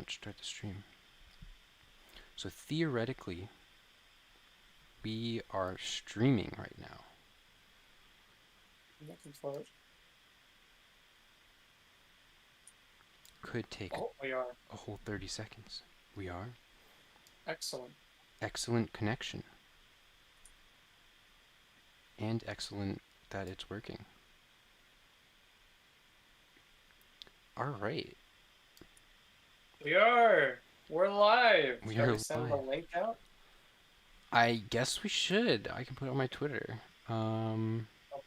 want to start the stream. So theoretically, we are streaming right now. I'm looking for it. Could take we are. a whole 30 seconds. We are. Excellent. Excellent connection. And excellent that it's working. All right. We are. We're live. We Shall are we send the live. link out? I guess we should. I can put it on my Twitter. I'll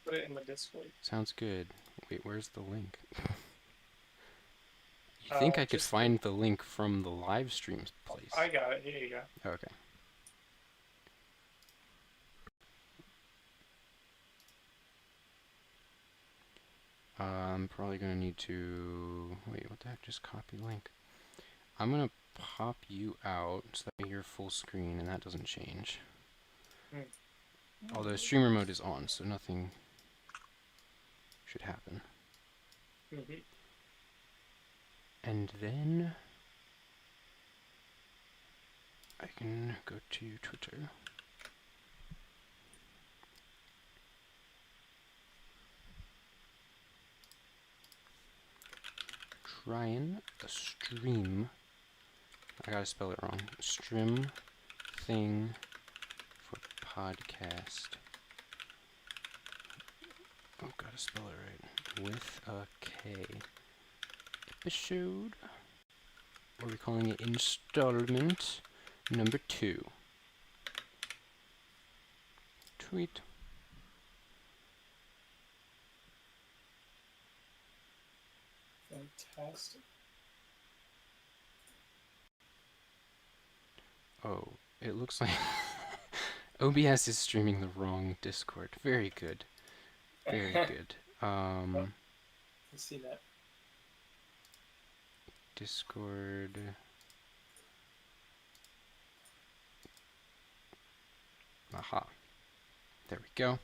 put it in the Discord. Sounds good. Wait, where's the link? You think I could Just find the link from the live streams place? I got it. Here you go. Okay. I'm probably gonna need to wait. What the heck? Just copy link. I'm gonna pop you out so that you're full screen and that doesn't change. Although streamer mode is on, so nothing should happen. And then I can go to Twitter. Trying a stream. I gotta spell it wrong. Stream thing for podcast. Oh, gotta spell it right. With a K. Episode. What are we calling it? Installment number 2. Tweet. Fantastic. Oh, it looks like OBS is streaming the wrong Discord. Very good. Very good. You see that? Discord. Aha. There we go.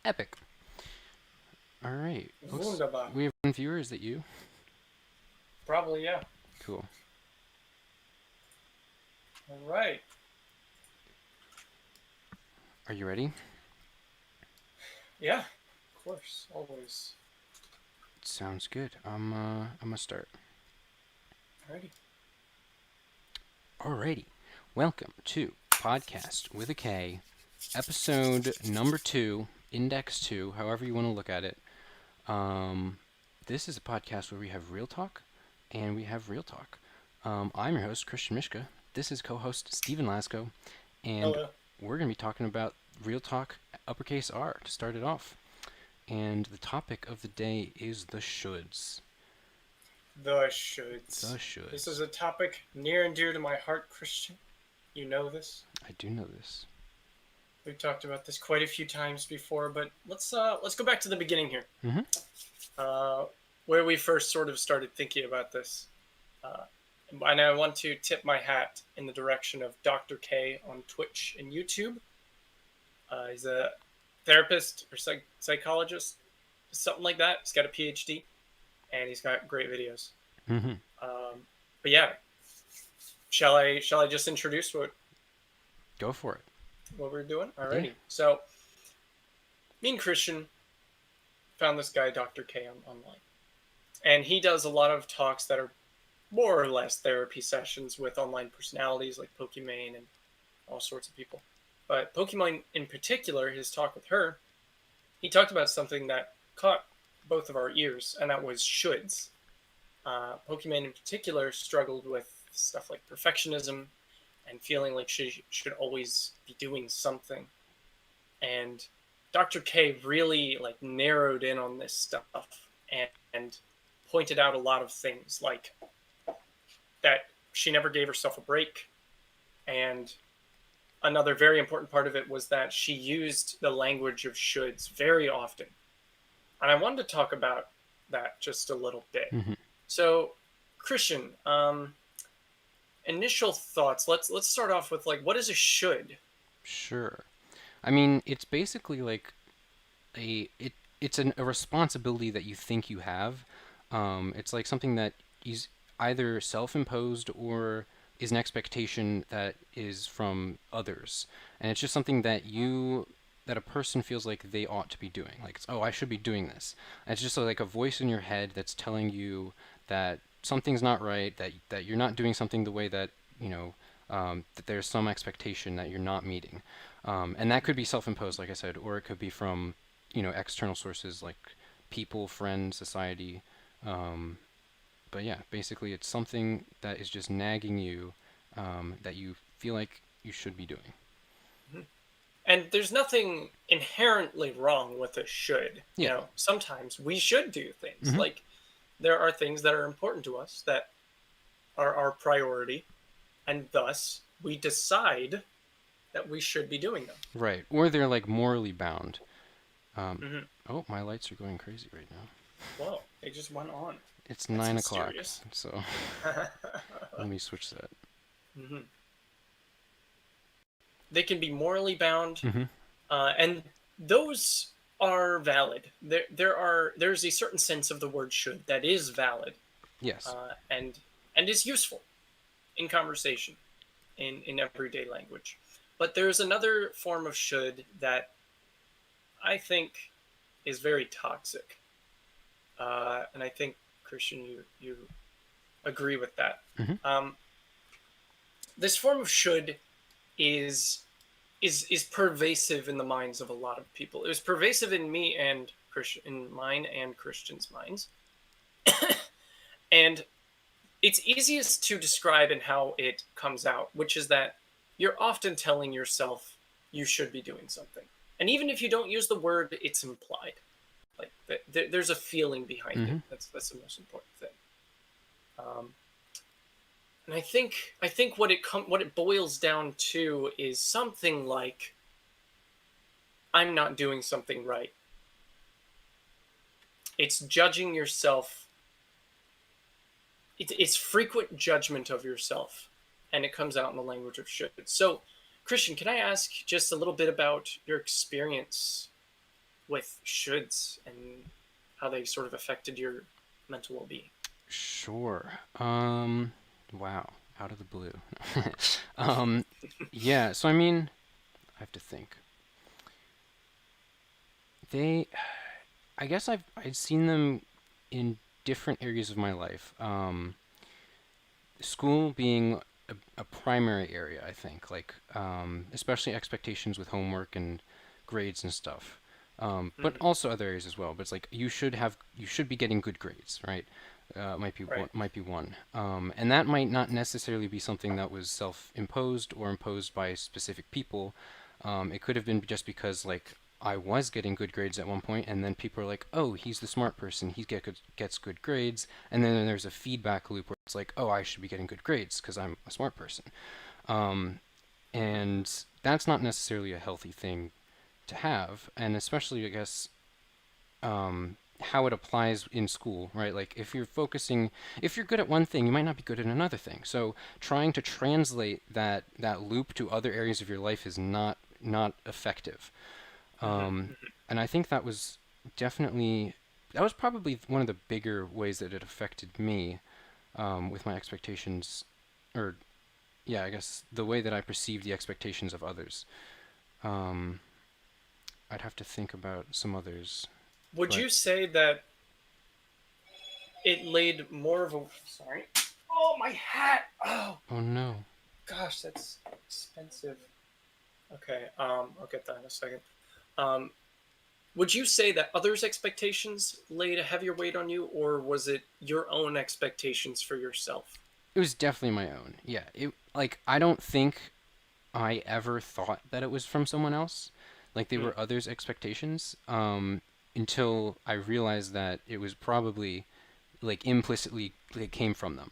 Epic. All right. Wunderbar. We have 1 viewer. Is that you? Probably, yeah. Cool. All right. Are you ready? Yeah, of course, always. Sounds good. I'm gonna start. Alrighty. Alrighty. Welcome to Podkast with a K, episode number 2, index 2, however you want to look at it. This is a podcast where we have real talk, and we have real talk. I'm your host, Christian Mishka. This is co-host Stephen Lasko, and Hello. We're going to be talking about real talk, uppercase R, to start it off. And the topic of the day is the shoulds. The shoulds. The shoulds. This is a topic near and dear to my heart, Christian. You know this. I do know this. We've talked about this quite a few times before, but let's go back to the beginning here. Where we first sort of started thinking about this. And I want to tip my hat in the direction of Dr. K on Twitch and YouTube. He's a therapist or psychologist, something like that. He's got a PhD, and he's got great videos. But yeah, shall I just introduce what? Go for it. What we're doing? Alrighty. Yeah. So, me and Christian found this guy, Dr. K, online, and he does a lot of talks that are more or less therapy sessions with online personalities like Pokimane and all sorts of people. But Pokimane in particular, his talk with her, he talked about something that caught both of our ears, and that was shoulds. Pokimane in particular struggled with stuff like perfectionism and feeling like she should always be doing something. And Dr. K really narrowed in on this stuff and pointed out a lot of things, like that she never gave herself a break. And another very important part of it was that she used the language of shoulds very often. And I wanted to talk about that just a little bit. So, Christian, initial thoughts. Let's start off with what is a should? Sure. I mean, it's basically like a responsibility that you think you have. It's like something that is either self-imposed or is an expectation that is from others, and it's just something that a person feels like they ought to be doing. Like, it's, oh, I should be doing this. And it's just like a voice in your head that's telling you that something's not right, that you're not doing something the way that that there's some expectation that you're not meeting. And that could be self-imposed, like I said, or it could be from external sources like people, friends, society. Um, but yeah, basically, it's something that is just nagging you, that you feel like you should be doing. Mhm. And there's nothing inherently wrong with a should. Yeah. Sometimes we should do things. Hmm. Like there are things that are important to us that are our priority, and thus we decide that we should be doing them. Right. Or they're like morally bound. Um, Hmm. oh, my lights are going crazy right now. Whoa, they just went on. It's That's 9 o'clock, mysterious. so let me switch that. Hmm. They can be morally bound, Hmm. and those are valid. There's a certain sense of the word should that is valid, Yes. and is useful in conversation in everyday language. But there's another form of should that I think is very toxic, and I think Christian, you agree with that. Hmm. Um, this form of should is is pervasive in the minds of a lot of people. It was pervasive in me and Christian, in mine and Christian's minds, and it's easiest to describe in how it comes out, which is that you're often telling yourself you should be doing something, and even if you don't use the word, it's implied. Like there's a feeling behind it. Hmm. That's the most important thing. Um, and I think what it boils down to is something like I'm not doing something right. It's judging yourself. It's frequent judgment of yourself, and it comes out in the language of should. So, Christian, can I ask just a little bit about your experience with shoulds and how they sort of affected your mental well-being? Sure. Wow. Out of the blue. um, yeah. So I mean, I have to think. They, I guess I've seen them in different areas of my life. School being a primary area, I think, like especially expectations with homework and grades and stuff. But Hmm. also other areas as well. But it's like you should be getting good grades, right? Right. Might be one, and that might not necessarily be something that was self-imposed or imposed by specific people. It could have been just because like I was getting good grades at one point, and then people are like, "Oh, he's the smart person. Gets good grades," and then there's a feedback loop where it's like, "Oh, I should be getting good grades because I'm a smart person," um, and that's not necessarily a healthy thing to have, and especially I guess how it applies in school, right? Like if you're good at one thing, you might not be good at another thing. So trying to translate that loop to other areas of your life is not effective. Um, Hmm. and I think that was probably one of the bigger ways that it affected me, with my expectations, or yeah, I guess the way that I perceive the expectations of others. Um, I'd have to think about some others, Would but you say that it laid more of a sorry? Oh, my hat! Oh oh no. gosh, that's expensive. Okay, I'll get that in a second. Um, would you say that others' expectations laid a heavier weight on you, or was it your own expectations for yourself? It was definitely my own. Yeah, it like I don't think I ever thought that it was from someone else. Like they Hmm. were others' expectations, until I realized that it was probably like implicitly it came from them.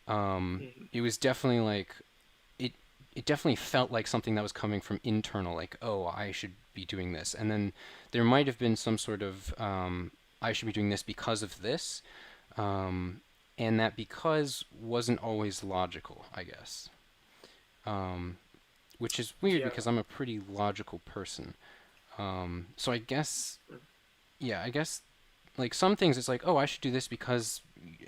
Hmm. It was definitely like it. It definitely felt like something that was coming from internal, like, oh, I should be doing this, and then there might have been some sort of I should be doing this because of this, um, and that because wasn't always logical, I guess. Um, which is weird Yeah. because I'm a pretty logical person. So I guess, yeah, I guess like some things it's like, oh, I should do this because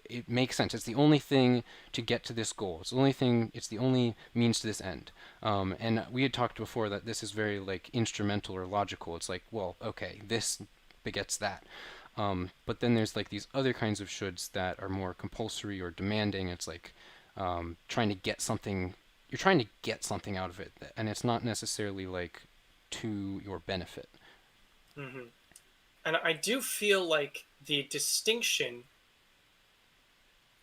it makes sense. It's the only thing to get to this goal. It's the only thing. It's the only means to this end. And we had talked before that this is very like instrumental or logical. It's like, well, okay, this begets that. But then there's like these other kinds of shoulds that are more compulsory or demanding. It's like trying to get something. You're trying to get something out of it, and it's not necessarily like to your benefit. Hmm. And I do feel like the distinction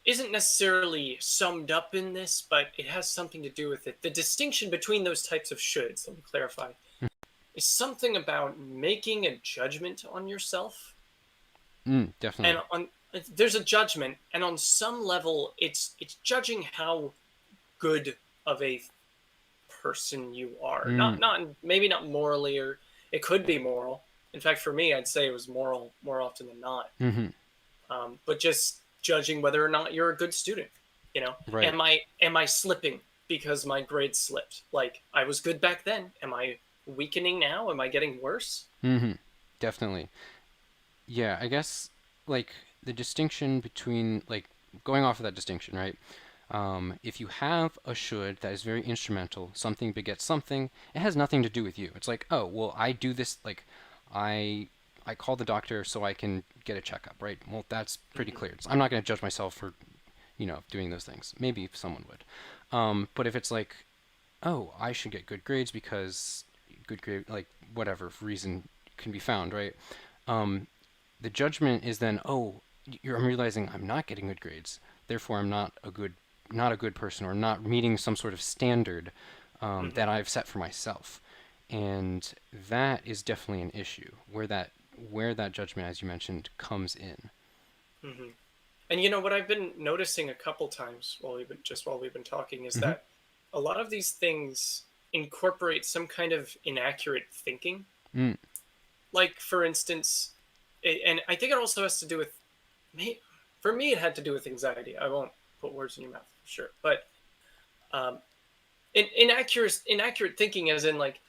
isn't necessarily summed up in this, but it has something to do with it. The distinction between those types of shoulds, let me clarify, is something about making a judgment on yourself. And Definitely. on there's a judgment, and on some level it's judging how good of a person you are. Mm, Not maybe not morally, or it could be moral. In fact, for me, I'd say it was moral more often than not. hmm But just judging whether or not you're a good student. You know, Right. am I slipping because my grades slipped? Like I was good back then. Am I weakening now? Am I getting worse? hmm Definitely. Yeah, I guess like the distinction between like going off of that distinction, right? If you have a should that is very instrumental, something begets something, it has nothing to do with you. It's like, oh, well, I do this like I I call the doctor so I can get a checkup, right? Well, that's pretty Mm-hmm. clear. I'm not going to judge myself for, doing those things. Maybe someone would. But if it's like, oh, I should get good grades because good grade, like whatever reason can be found, right? Um, the judgment is then, oh, I'm realizing I'm not getting good grades, therefore I'm not a good person or not meeting some sort of standard Mm-hmm. that I've set for myself, and that is definitely an issue where that judgment, as you mentioned, comes in. Mm-hmm. And you know what I've been noticing a couple times while we've been talking is Hmm that a lot of these things incorporate some kind of inaccurate thinking. mm, Like for instance, and I think it also has to do with me. For me, it had to do with anxiety. I won't put words in your mouth for sure, but um, inaccurate thinking, as in like,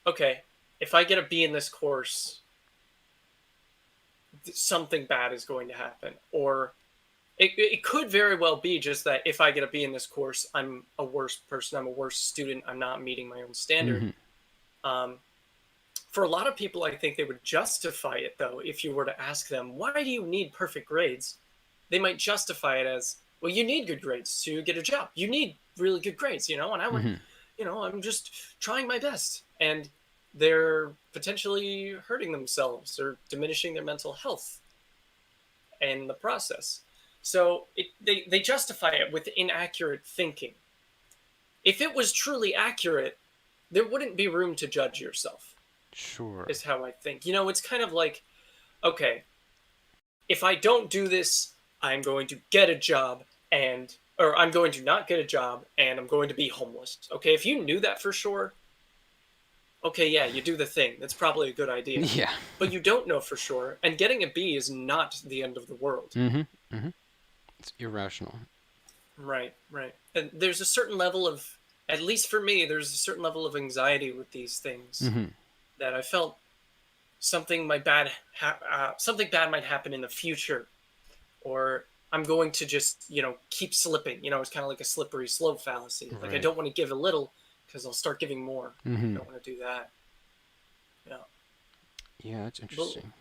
okay, if I get a B in this course, something bad is going to happen, or it could very well be just that if I get a B in this course, I'm a worse person, I'm a worse student, I'm not meeting my own standard. hmm Um, for a lot of people, I think they would justify it though. If you were to ask them, why do you need perfect grades? They might justify it as, well, you need good grades to get a job. You need really good grades, and hmm I'm just trying my best. And they're potentially hurting themselves or diminishing their mental health in the process. So they justify it with inaccurate thinking. If it was truly accurate, there wouldn't be room to judge yourself, Sure. is how I think. It's kind of like, okay, if I don't do this, I'm going to get a job or I'm going to not get a job and I'm going to be homeless. Okay, if you knew that for sure, okay, yeah, you do the thing. That's probably a good idea. Yeah. But you don't know for sure, and getting a B is not the end of the world. hmm hmm It's irrational. Right, right. And there's a certain level of, at least for me, there's a certain level of anxiety with these things hmm that I felt something bad might happen in the future, or I'm going to just keep slipping. It's kind of like a slippery slope fallacy. Like I Right. don't want to give a little because I'll start giving more. I hmm don't want to do that. Yeah. Yeah, that's But interesting.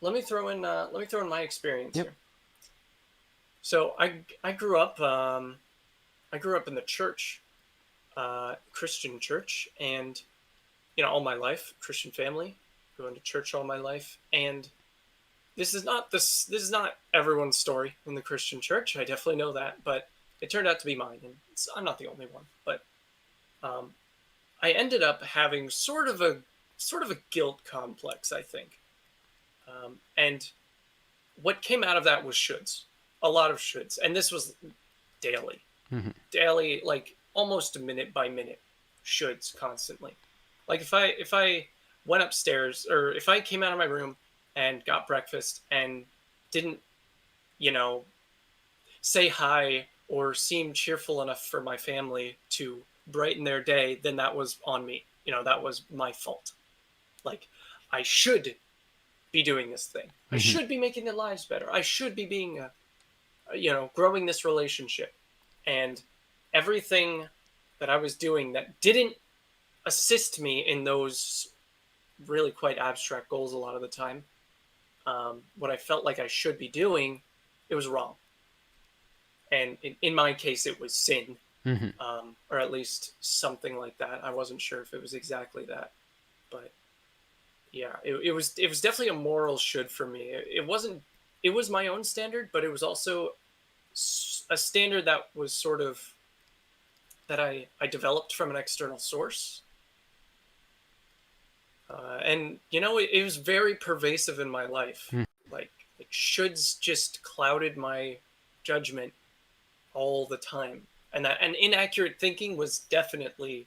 let me throw in my experience Yep. here. So I grew up in the church, Christian church, and all my life, Christian family, going to church all my life, and this is not everyone's story in the Christian church. I definitely know that, but it turned out to be mine, and I'm not the only one. But um, I ended up having sort of a guilt complex, I think, and what came out of that was shoulds, a lot of shoulds, and this was daily, hmm daily, like almost minute by minute shoulds constantly. Like if I went upstairs or if I came out of my room and got breakfast and didn't, you know, say hi or seem cheerful enough for my family to brighten their day, then that was on me. That was my fault. Like, I should be doing this thing. I Hmm. should be making their lives better. I should be being, growing this relationship. And everything that I was doing that didn't assist me in those really quite abstract goals a lot of the time, what I felt like I should be doing, it was wrong. And in my case, it was sin, Hmm. or at least something like that. I wasn't sure if it was exactly that, but yeah, it was definitely a moral should for me. It wasn't. It was my own standard, but it was also a standard that was sort of that I developed from an external source. And it was very pervasive in my life. Like shoulds just clouded my judgment all the time, and inaccurate thinking was definitely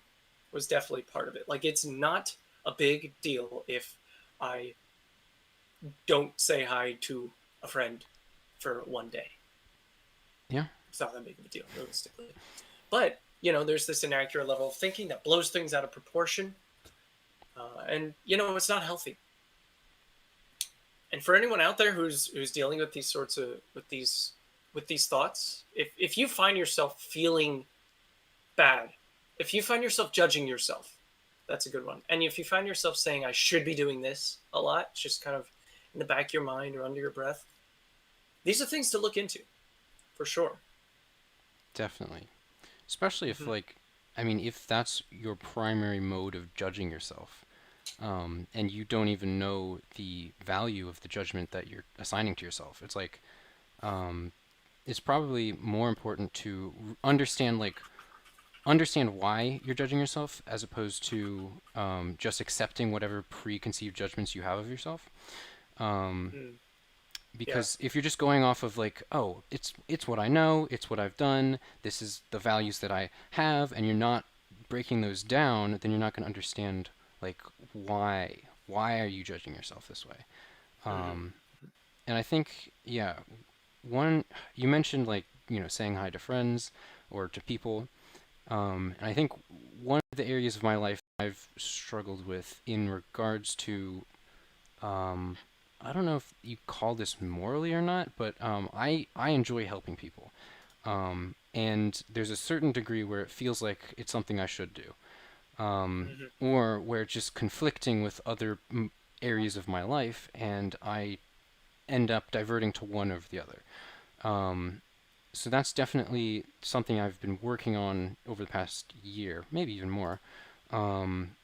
part of it. Like, it's not a big deal if I don't say hi to a friend for one day. Yeah. It's not that big of a deal, realistically. But there's this inaccurate level of thinking that blows things out of proportion, and it's not healthy. And for anyone out there who's dealing with these sorts of with these thoughts, if you find yourself feeling bad, if you find yourself judging yourself, that's a good one. And if you find yourself saying I should be doing this a lot, just kind of in the back of your mind or under your breath, these are things to look into for sure. Definitely. Especially if, Hmm. like, I mean, if that's your primary mode of judging yourself, and you don't even know the value of the judgment that you're assigning to yourself, it's like, um, it's probably more important to understand why you're judging yourself as opposed to just accepting whatever preconceived judgments you have of yourself. Um, Mm. Yeah. because if you're just going off of like, oh, it's what I know, it's what I've done, this is the values that I have, and you're not breaking those down, then you're not going to understand like why are you judging yourself this way. Hmm. Um, and I think, yeah, one, you mentioned like, saying hi to friends or to people. And I think one of the areas of my life I've struggled with in regards to, um, I don't know if you call this morally or not, but I enjoy helping people. And there's a certain degree where it feels like it's something I should do, Hmm. or where it's just conflicting with other areas of my life, and I end up diverting to one over the other. Um, so that's definitely something I've been working on over the past year, maybe even more, um,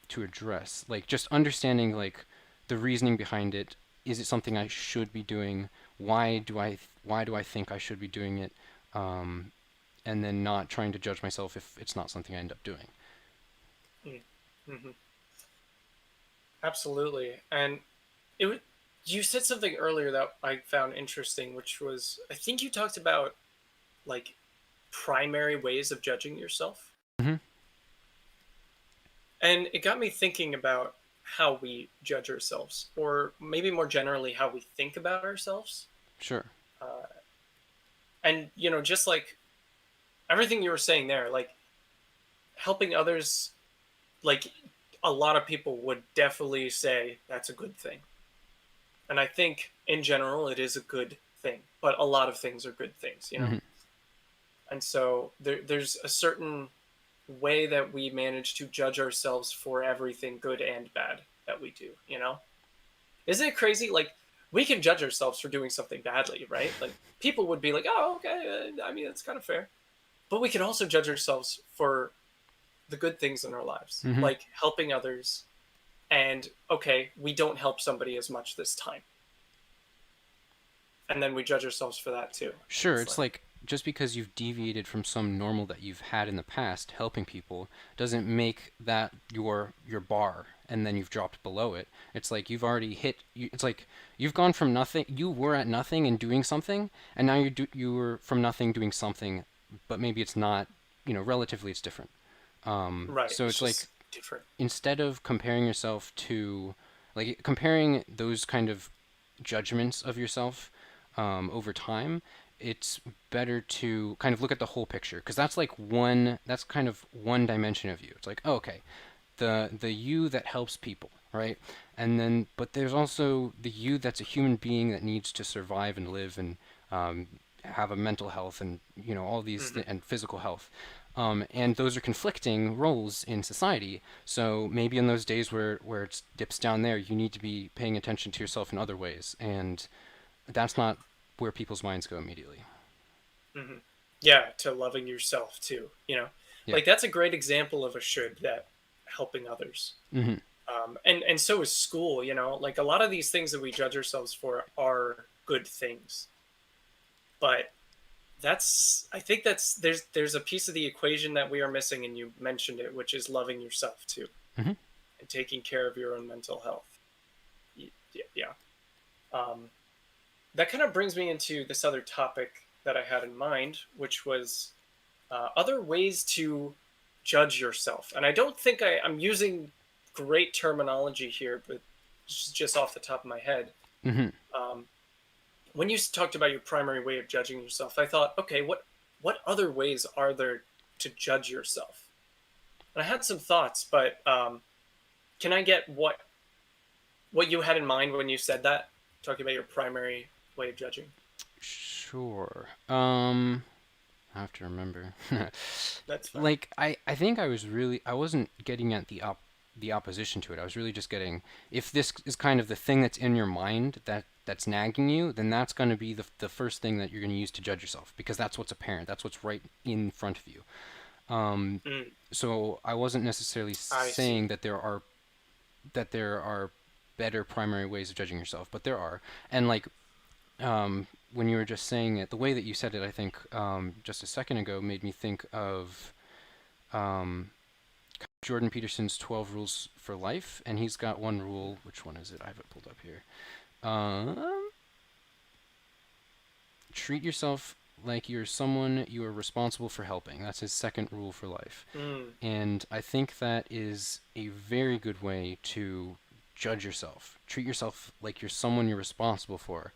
to address. Like just understanding like the reasoning behind it. Is it something I should be doing? Why do I think I should be doing it? Um, and then not trying to judge myself if it's not something I end up doing. Hmm. Absolutely. And it was, you said something earlier that I found interesting, which was I think you talked about like primary ways of judging yourself. Hmm. And it got me thinking about how we judge ourselves, or maybe more generally, how we think about ourselves. Sure. Uh, and, just like everything you were saying there, like helping others, like a lot of people would definitely say that's a good thing. And I think in general, it is a good thing, but a lot of things are good things. Hmm. And so there's a certain way that we manage to judge ourselves for everything good and bad that we do. Isn't it crazy? Like, we can judge ourselves for doing something badly, right? Like, people would be like, oh, okay, I mean, that's kind of fair. But we can also judge ourselves for the good things in our lives, Hmm. like helping others. And okay, we don't help somebody as much this time. And then we judge ourselves for that too. Sure. It's It's like, like just because you've deviated from some normal that you've had in the past, helping people, doesn't make that your bar, and then you've dropped below it. It's like you've already hit. It's like you've gone from nothing. You were at nothing and doing something, and now you were from nothing doing something, but maybe it's not. Relatively, it's different. right. So It's it's like just different. instead of comparing yourself to, like, comparing those kind of judgments of yourself over time, it's better to kind of look at the whole picture because that's kind of one dimension of you. It's like, oh, okay, the you that helps people, right? And then, but there's also the you that's a human being that needs to survive and live and um, have a mental health and all these Hmm. and physical health. And those are conflicting roles in society. So maybe in those days where it dips down there, you need to be paying attention to yourself in other ways, and that's not where people's minds go immediately. Hmm. Yeah, to loving yourself too. Yeah. Like that's a great example of a should that helping others. Hmm. And so is school. Like a lot of these things that we judge ourselves for are good things, but I think there's a piece of the equation that we are missing, and you mentioned it, which is loving yourself too Hmm. and taking care of your own mental health. Yeah. Um, that kind of brings me into this other topic that I had in mind, which was other ways to judge yourself. And I don't think I'm using great terminology here, but just off the top of my head. Hmm. Um, when you talked about your primary way of judging yourself, I thought, okay, what other ways are there to judge yourself? And I had some thoughts, but can I get what you had in mind when you said that, talking about your primary way of judging? Sure. I have to remember. That's fine. Like I think I wasn't getting at the opposition to it. I was really just getting, if this is kind of the thing that's in your mind that's nagging you, then that's going to be the first thing that you're going to use to judge yourself, because that's what's apparent. That's what's right in front of you. Um, Mm, so I wasn't necessarily I see. saying that there are better primary ways of judging yourself, but there are. And like when you were just saying it, the way that you said it, I think just a second ago made me think of um, Jordan Peterson's 12 Rules for Life, and he's got one rule. Which one is it? I have it pulled up here. Treat yourself like you're someone you are responsible for helping. That's his second rule for life. Mm, And I think that is a very good way to judge yourself. Treat yourself like you're someone you're responsible for.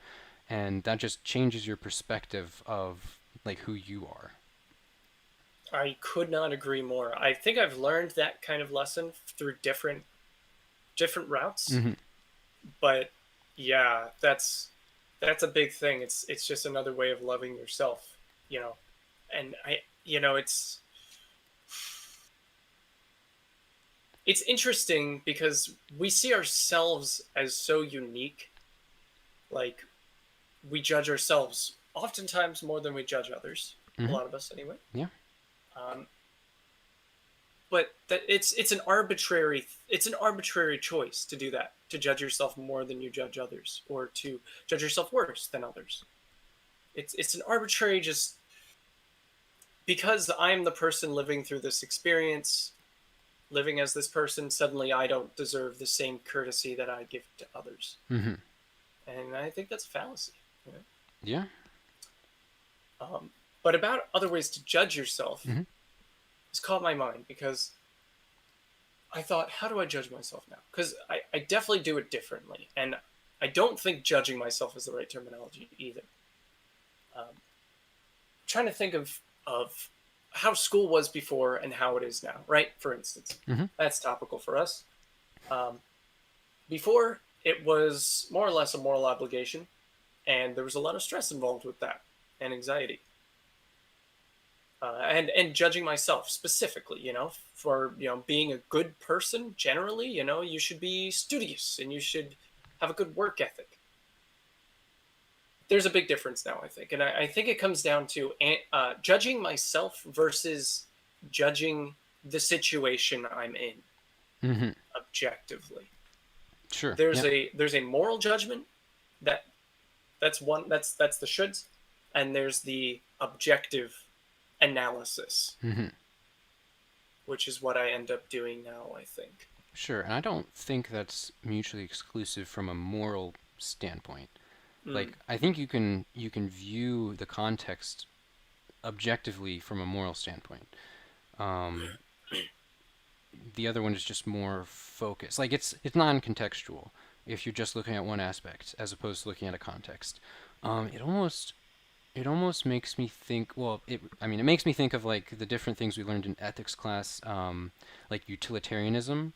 And that just changes your perspective of like who you are. I could not agree more. I think I've learned that kind of lesson through different routes, Hmm. but yeah, that's a big thing. It's just another way of loving yourself, you know. And it's interesting because we see ourselves as so unique. Like we judge ourselves oftentimes more than we judge others. A Hmm. lot of us, anyway. Yeah. Um, but that it's an arbitrary choice to do that, to judge yourself more than you judge others, or to judge yourself worse than others. It's an arbitrary, just because I'm the person living through this experience, living as this person, suddenly I don't deserve the same courtesy that I give to others. Hmm. And I think that's a fallacy. you Yeah. but about other ways to judge yourself, Hmm. it's caught my mind because I thought, how do I judge myself now? Because I definitely do it differently. And I don't think judging myself is the right terminology either. Trying to think of how school was before and how it is now, right? For instance, Hmm. that's topical for us. Um, Before, it was more or less a moral obligation, and there was a lot of stress involved with that and anxiety. And judging myself specifically, for being a good person generally, you should be studious and you should have a good work ethic. There's a big difference now, I think, and I think it comes down to judging myself versus judging the situation I'm in Hmm. objectively. Sure. There's Yeah. a moral judgment that that's the shoulds, and there's the objective analysis, Hmm. which is what I end up doing now, I think. Sure. And I don't think that's mutually exclusive from a moral standpoint. Mm. Like I think you can view the context objectively from a moral standpoint. Um, the other one is just more focused. Like it's non-contextual if you're just looking at one aspect as opposed to looking at a context. It almost makes me think. Well, it makes me think of like the different things we learned in ethics class, like utilitarianism.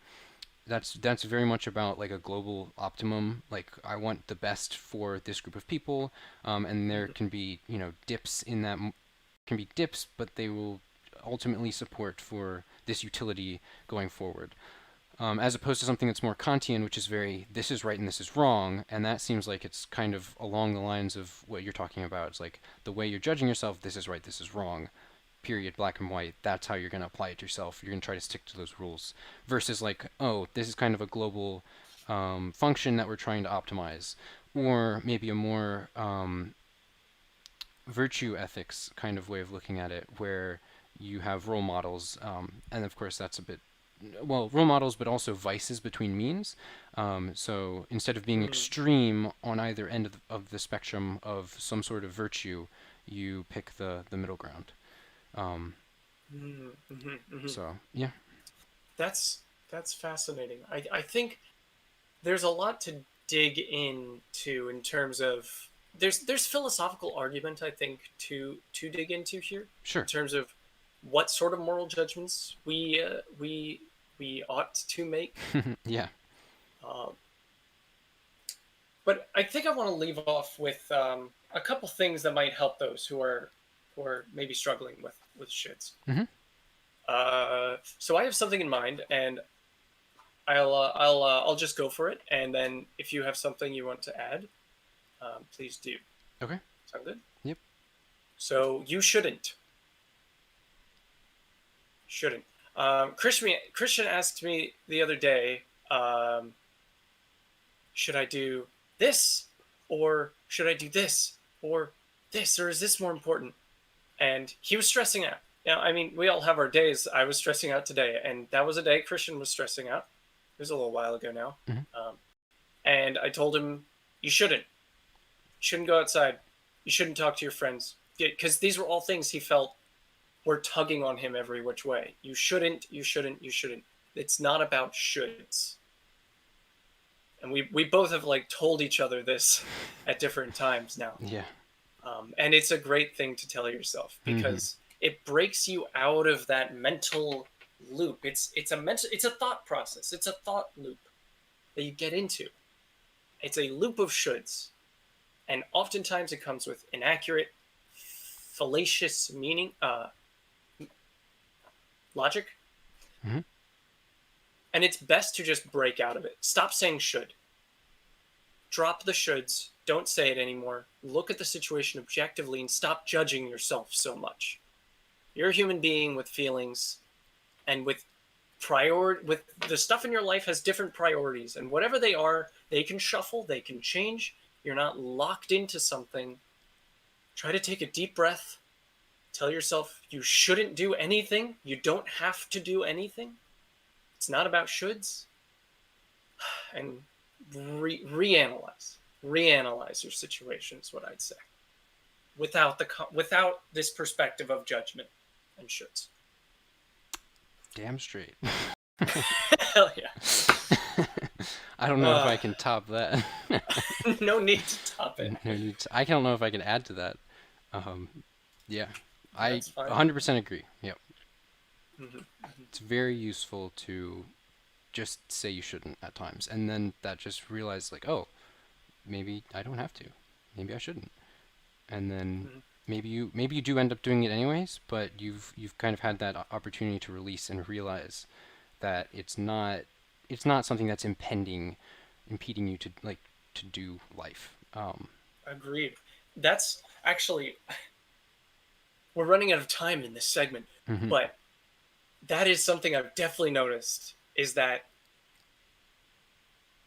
that's very much about like a global optimum. Like I want the best for this group of people, and there Mhm. can be dips in that can be dips, but they will ultimately support for this utility going forward. As opposed to something that's more Kantian, which is very this is right and this is wrong, and that seems like it's kind of along the lines of what you're talking about. It's like the way you're judging yourself, this is right, this is wrong, period, black and white. That's how you're going to apply it to yourself. You're going to try to stick to those rules. Versus like, oh, this is kind of a global function that we're trying to optimize, or maybe a more virtue ethics kind of way of looking at it, where you have role models, and of course that's a bit well role models, but also vices between means. So instead of being Mhm. extreme on either end of the spectrum of some sort of virtue, you pick the middle ground. Um, Mhm. Mhm. Mhm. so yeah, That's that's fascinating. I think there's a lot to dig into in terms of there's philosophical argument I think to dig into here in sure. terms of what sort of moral judgments we ought to make. Yeah, Um, but I think I want to leave off with a couple things that might help those who are maybe struggling with shoulds. hmm So I have something in mind, and I'll just go for it, and then if you have something you want to add, please do. okay, Sound good? yep. So you shouldn't. Christian asked me the other day, should I do this, or should I do this, or this, or is this more important? And he was stressing out. Now, I mean, we all have our days. I was stressing out today, and that was a day Christian was stressing out. It was a little while ago now. hmm Um, and I told him, you shouldn't. You shouldn't go outside. You shouldn't talk to your friends. Because these were all things he felt were tugging on him every which way. You shouldn't, you shouldn't, you shouldn't. It's not about shoulds. And we both have like told each other this at different times now. Yeah. And it's a great thing to tell yourself hmm because it breaks you out of that mental loop. It's a thought process. It's a thought loop that you get into. It's a loop of shoulds, and oftentimes it comes with inaccurate, fallacious meaning, logic, hmm and it's best to just break out of it. Stop saying should. Drop the shoulds. Don't say it anymore. Look at the situation objectively and stop judging yourself so much. You're a human being with feelings, and with the stuff in your life has different priorities, and whatever they are, they can shuffle, they can change. You're not locked into something. Try to take a deep breath. Tell yourself you shouldn't do anything. You don't have to do anything. It's not about shoulds. And reanalyze your situation is what I'd say, without this perspective of judgment and shoulds. Damn straight. Hell yeah. I don't know if I can top that. No need to top it. I don't know if I can add to that. Um, yeah, I That's fine. 100% agree. Yep, Mm-hmm. it's very useful to just say you shouldn't at times, and then that just realize like, oh, maybe I don't have to, maybe I shouldn't, and then Mm-hmm. maybe you do end up doing it anyways, but you've kind of had that opportunity to release and realize that it's not something that's impeding you to like to do life. Agreed. That's actually, we're running out of time in this segment, Mhm, but that is something I've definitely noticed is that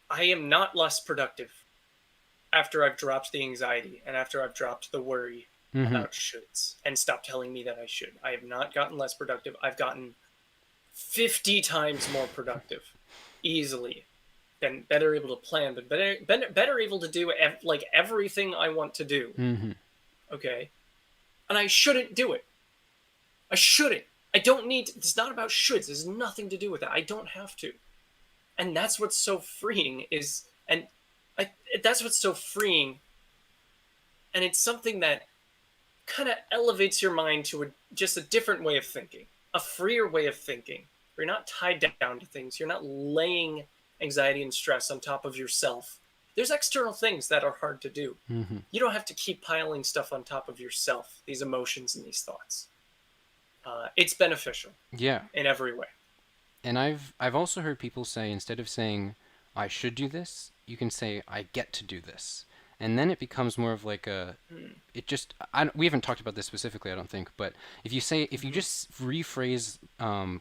I am not less productive after I've dropped the anxiety and after I've dropped the worry mhm, about shoulds and stopped telling me that I should. I have not gotten less productive. I've gotten 50 times more productive easily. Been better able to plan, but better able to do like everything I want to do. mhm, Okay. And I shouldn't do it. I shouldn't. I don't need to. It's not about shoulds. There's nothing to do with that. I don't have to. And that's what's so freeing is and I, that's what's so freeing, and it's something that kind of elevates your mind to just a different way of thinking, a freer way of thinking, where you're not tied down to things, you're not laying anxiety and stress on top of yourself. There's external things that are hard to do. Mm-hmm. You don't have to keep piling stuff on top of yourself, these emotions and these thoughts. It's beneficial Yeah. in every way. And I've also heard people say, instead of saying I should do this, you can say I get to do this. And then it becomes more of like a Mm. it just we haven't talked about this specifically, I don't think, but if you Mm-hmm. just rephrase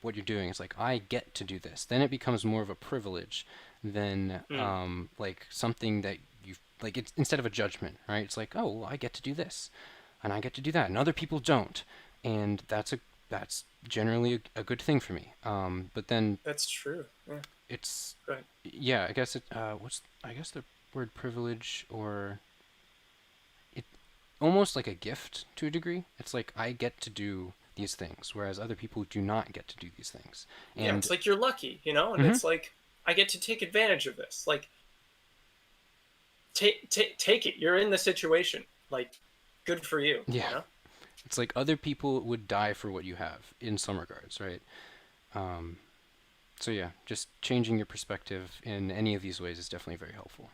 what you're doing, it's like I get to do this, then it becomes more of a privilege than Mm. like something that you like. It's instead of a judgment, right? It's like, oh, well, I get to do this, and I get to do that, and other people don't, and that's generally a good thing for me. But then That's true. Yeah. it's Go ahead. yeah, I guess it what's I guess the word privilege, or it almost like a gift to a degree. It's like I get to do these things, whereas other people do not get to do these things. Yeah, And it's like you're lucky, and mhm, it's like I get to take advantage of this. Like take it. You're in the situation. Like good for you, yeah, it's like other people would die for what you have in some regards, right? Um, so yeah, just changing your perspective in any of these ways is definitely very helpful.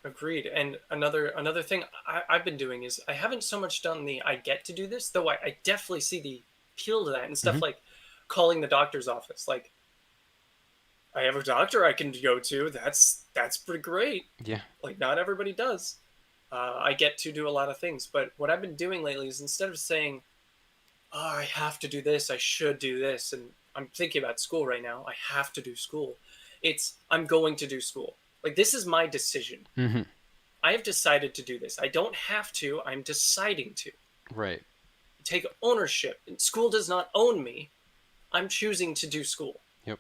Agreed. And another thing I've been doing is I haven't so much done the I get to do this, though I definitely see the appeal to that and Hmm. stuff like calling the doctor's office. Like I have a doctor I can go to. That's pretty great. Yeah. Like not everybody does. I get to do a lot of things, but what I've been doing lately is instead of saying, "Oh, I have to do this, I should do this," and I'm thinking about school right now. I have to do school. It's I'm going to do school. Like this is my decision. Hmm. I have decided to do this. I don't have to. I'm deciding to Right. take ownership. School does not own me. I'm choosing to do school. Yep.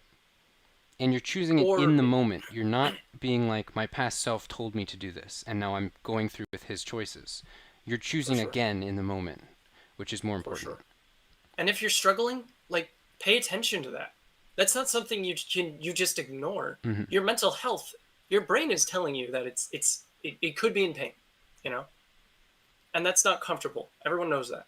And you're choosing it Or in the moment. You're not being like, my past self told me to do this, and now I'm going through with his choices. You're for choosing sure, again in the moment, which is more for important. sure. And if you're struggling, like pay attention to that. That's not something you just ignore. Hmm. Your mental health, your brain is telling you that it could be in pain, you know, and that's not comfortable. Everyone knows that.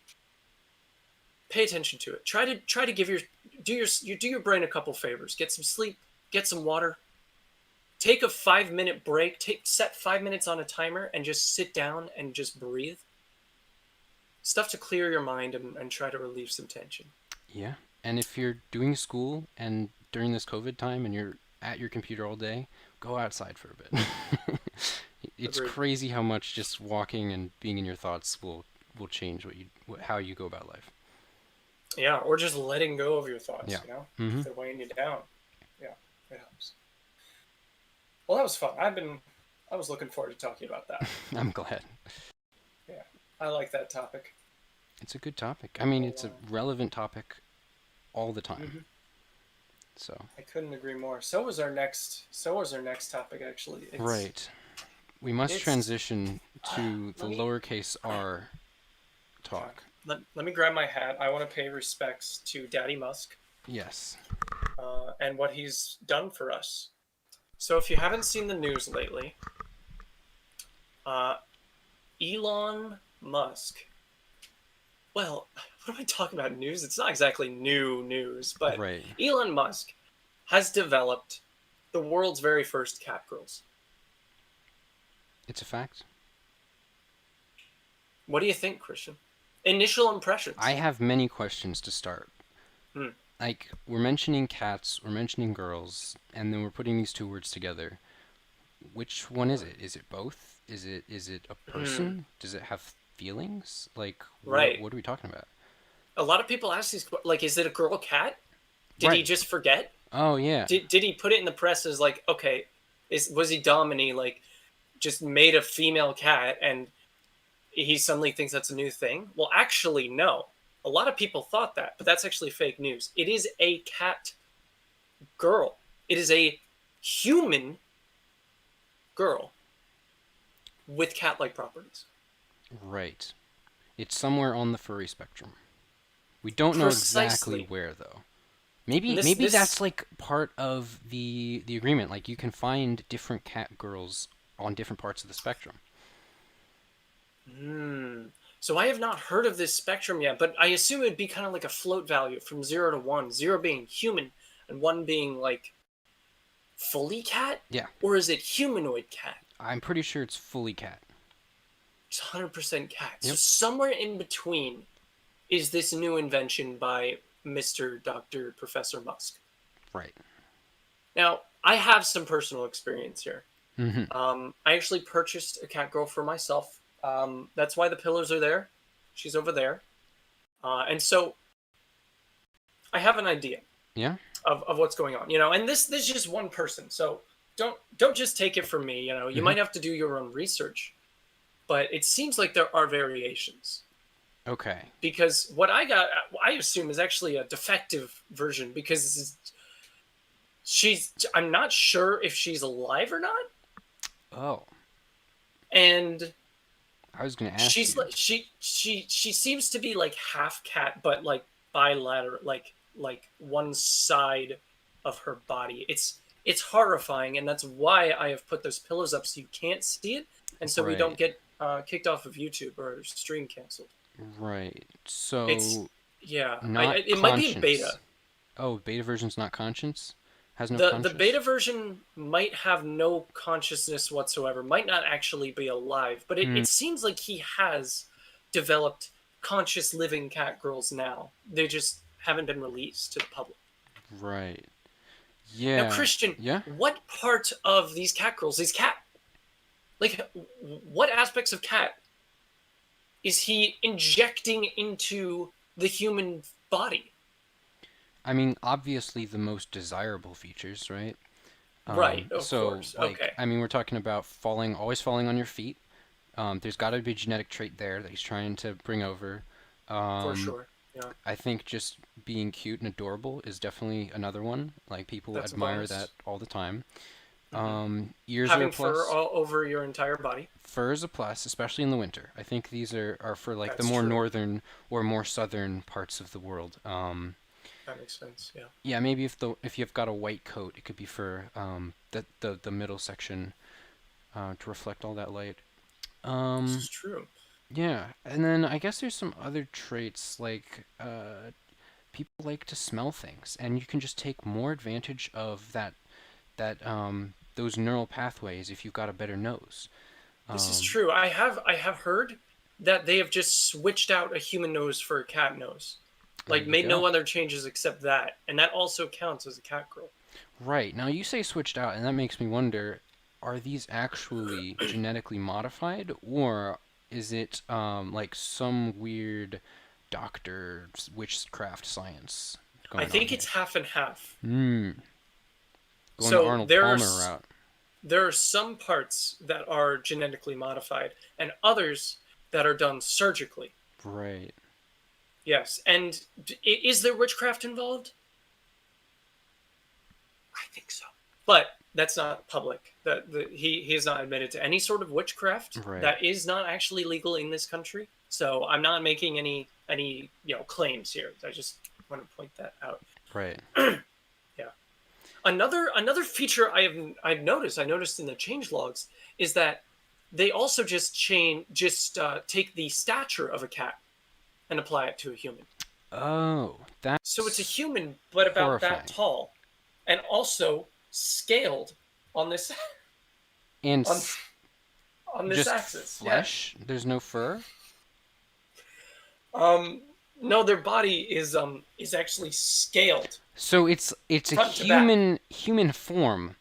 Pay attention to it. Try to give your brain a couple favors. Get some sleep. Get some water. Take a 5 minute break. Set 5 minutes on a timer and just sit down and just breathe. Stuff to clear your mind and try to relieve some tension. Yeah. And if you're doing school and during this COVID time and you're at your computer all day, go outside for a bit. It's Agreed. crazy how much just walking and being in your thoughts will change how you go about life. Yeah, or just letting go of your thoughts. Yeah. Hmm. If they're weighing you down. Yeah, it helps. Well, that was fun. I was looking forward to talking about that. I'm glad. Yeah, I like that topic. It's a good topic. I mean, it's a Well, relevant topic all the time. mhm. So, I couldn't agree more. So was our next topic. Actually, right. We must it's. transition to the Let me. lowercase r Okay. talk. Let me grab my hat. I want to pay respects to Daddy Musk Yes. and what he's done for us. So, if you haven't seen the news lately, uh, Elon Musk. Well, what am I talking about? News? It's not exactly new news, but Right. Elon Musk has developed the world's very first cat girls. It's a fact. What do you think, Christian? Initial I impressions. have many questions to start. Hmm. Like, we're mentioning cats, we're mentioning girls, and then we're putting these two words together. Which one is it? Is it both? Is it a Hmm. person? Does it have feelings? Like, Right. what are we talking about? A lot of people ask these, like, is it a girl cat? Did he Right. just forget? Oh yeah. Did he put it in the press as like, okay, was he dumb and he like just made a female cat and he suddenly thinks that's a new thing? Well, actually, no. A lot of people thought that, but that's actually fake news. It is a cat girl. It is a human girl with cat-like properties. Right. It's somewhere on the furry spectrum. We don't know exactly Precisely. where though. Maybe This maybe this that's like part of the agreement. Like you can find different cat girls on different parts of the spectrum. Hmm. So I have not heard of this spectrum yet, but I assume it'd be kind of like a float value from 0 to 1. 0 being human, and one being like fully cat? Yeah. Or is it humanoid cat? I'm pretty sure it's fully cat. It's 100% cat. So Yep. somewhere in between is this new invention by Mr. Dr. Professor Musk. Right. Now, I have some personal experience here. Mm-hmm. I actually purchased a cat girl for myself. That's why the pillars are there. She's over there. And so I have an idea Yeah. of what's going on, you know, and this is just one person. So don't just take it from me, you know, you Mm-hmm. might have to do your own research, but it seems like there are variations. Okay. Because what I got, I assume, is actually a defective version because I'm not sure if she's alive or not. Oh, And I was gonna ask she's you. like she seems to be like half cat, but like bilateral, like one side of her body. It's horrifying, and that's why I have put those pillows up so you can't see it, and so we don't Right. get kicked off of YouTube or stream canceled. Right. It's So yeah, not it might be in conscience. beta. Oh, beta version's not conscience? Has no The conscience? beta version might have no consciousness whatsoever, might not actually be alive, but Hmm. it seems like he has developed conscious living cat girls now. They just haven't been released to the public. Right. Now, Yeah. Christian, Yeah. what part of these cat girls is cat? Like, what aspects of cat is he injecting into the human body? I mean, obviously the most desirable features, right? Right, of So course. like, Okay, I mean, we're talking about always falling on your feet. There's got to be a genetic trait there that he's trying to bring over. for Um, sure. Yeah, I think just being cute and adorable is definitely another one. Like people that's a admire that bonus. all the time. Hmm. Ears are a Having fur plus. all over your entire body. Fur is a plus, especially in the winter. I think these are for like the That's more true. northern or more southern parts of the world. That makes sense. Yeah. Yeah, maybe if you've got a white coat, it could be for the middle section to reflect all that light. This Um, is true. yeah, and then I guess there's some other traits like people like to smell things, and you can just take more advantage of that those neural pathways if you've got a better nose. This is Um, true. I have heard that they have just switched out a human nose for a cat nose. there Like you made no go. other changes except that. And that also counts as a cat girl. Right. Now you say switched out, and that makes me wonder, are these actually genetically modified, or is it like some weird doctor witchcraft science I going on think it's here? half and half. Hmm. Going the So Arnold Palmer route. there are some parts that are genetically modified and others that are done surgically. Right. Yes. And is there witchcraft involved? I think so. But that's not public. He has not admitted to any sort of witchcraft. Right. That is not actually legal in this country. So I'm not making any claims here. I just want to point that out. Right. Yeah. Another feature I've noticed. I noticed in the change logs is that they also take the stature of a cat and apply it to a human. Oh, So it's a that's human, but about that horrifying. tall, and also scaled on this And on on this just axis. Yeah. flesh? There's no fur? Um. No, their body is actually scaled So it's a front to back. human form,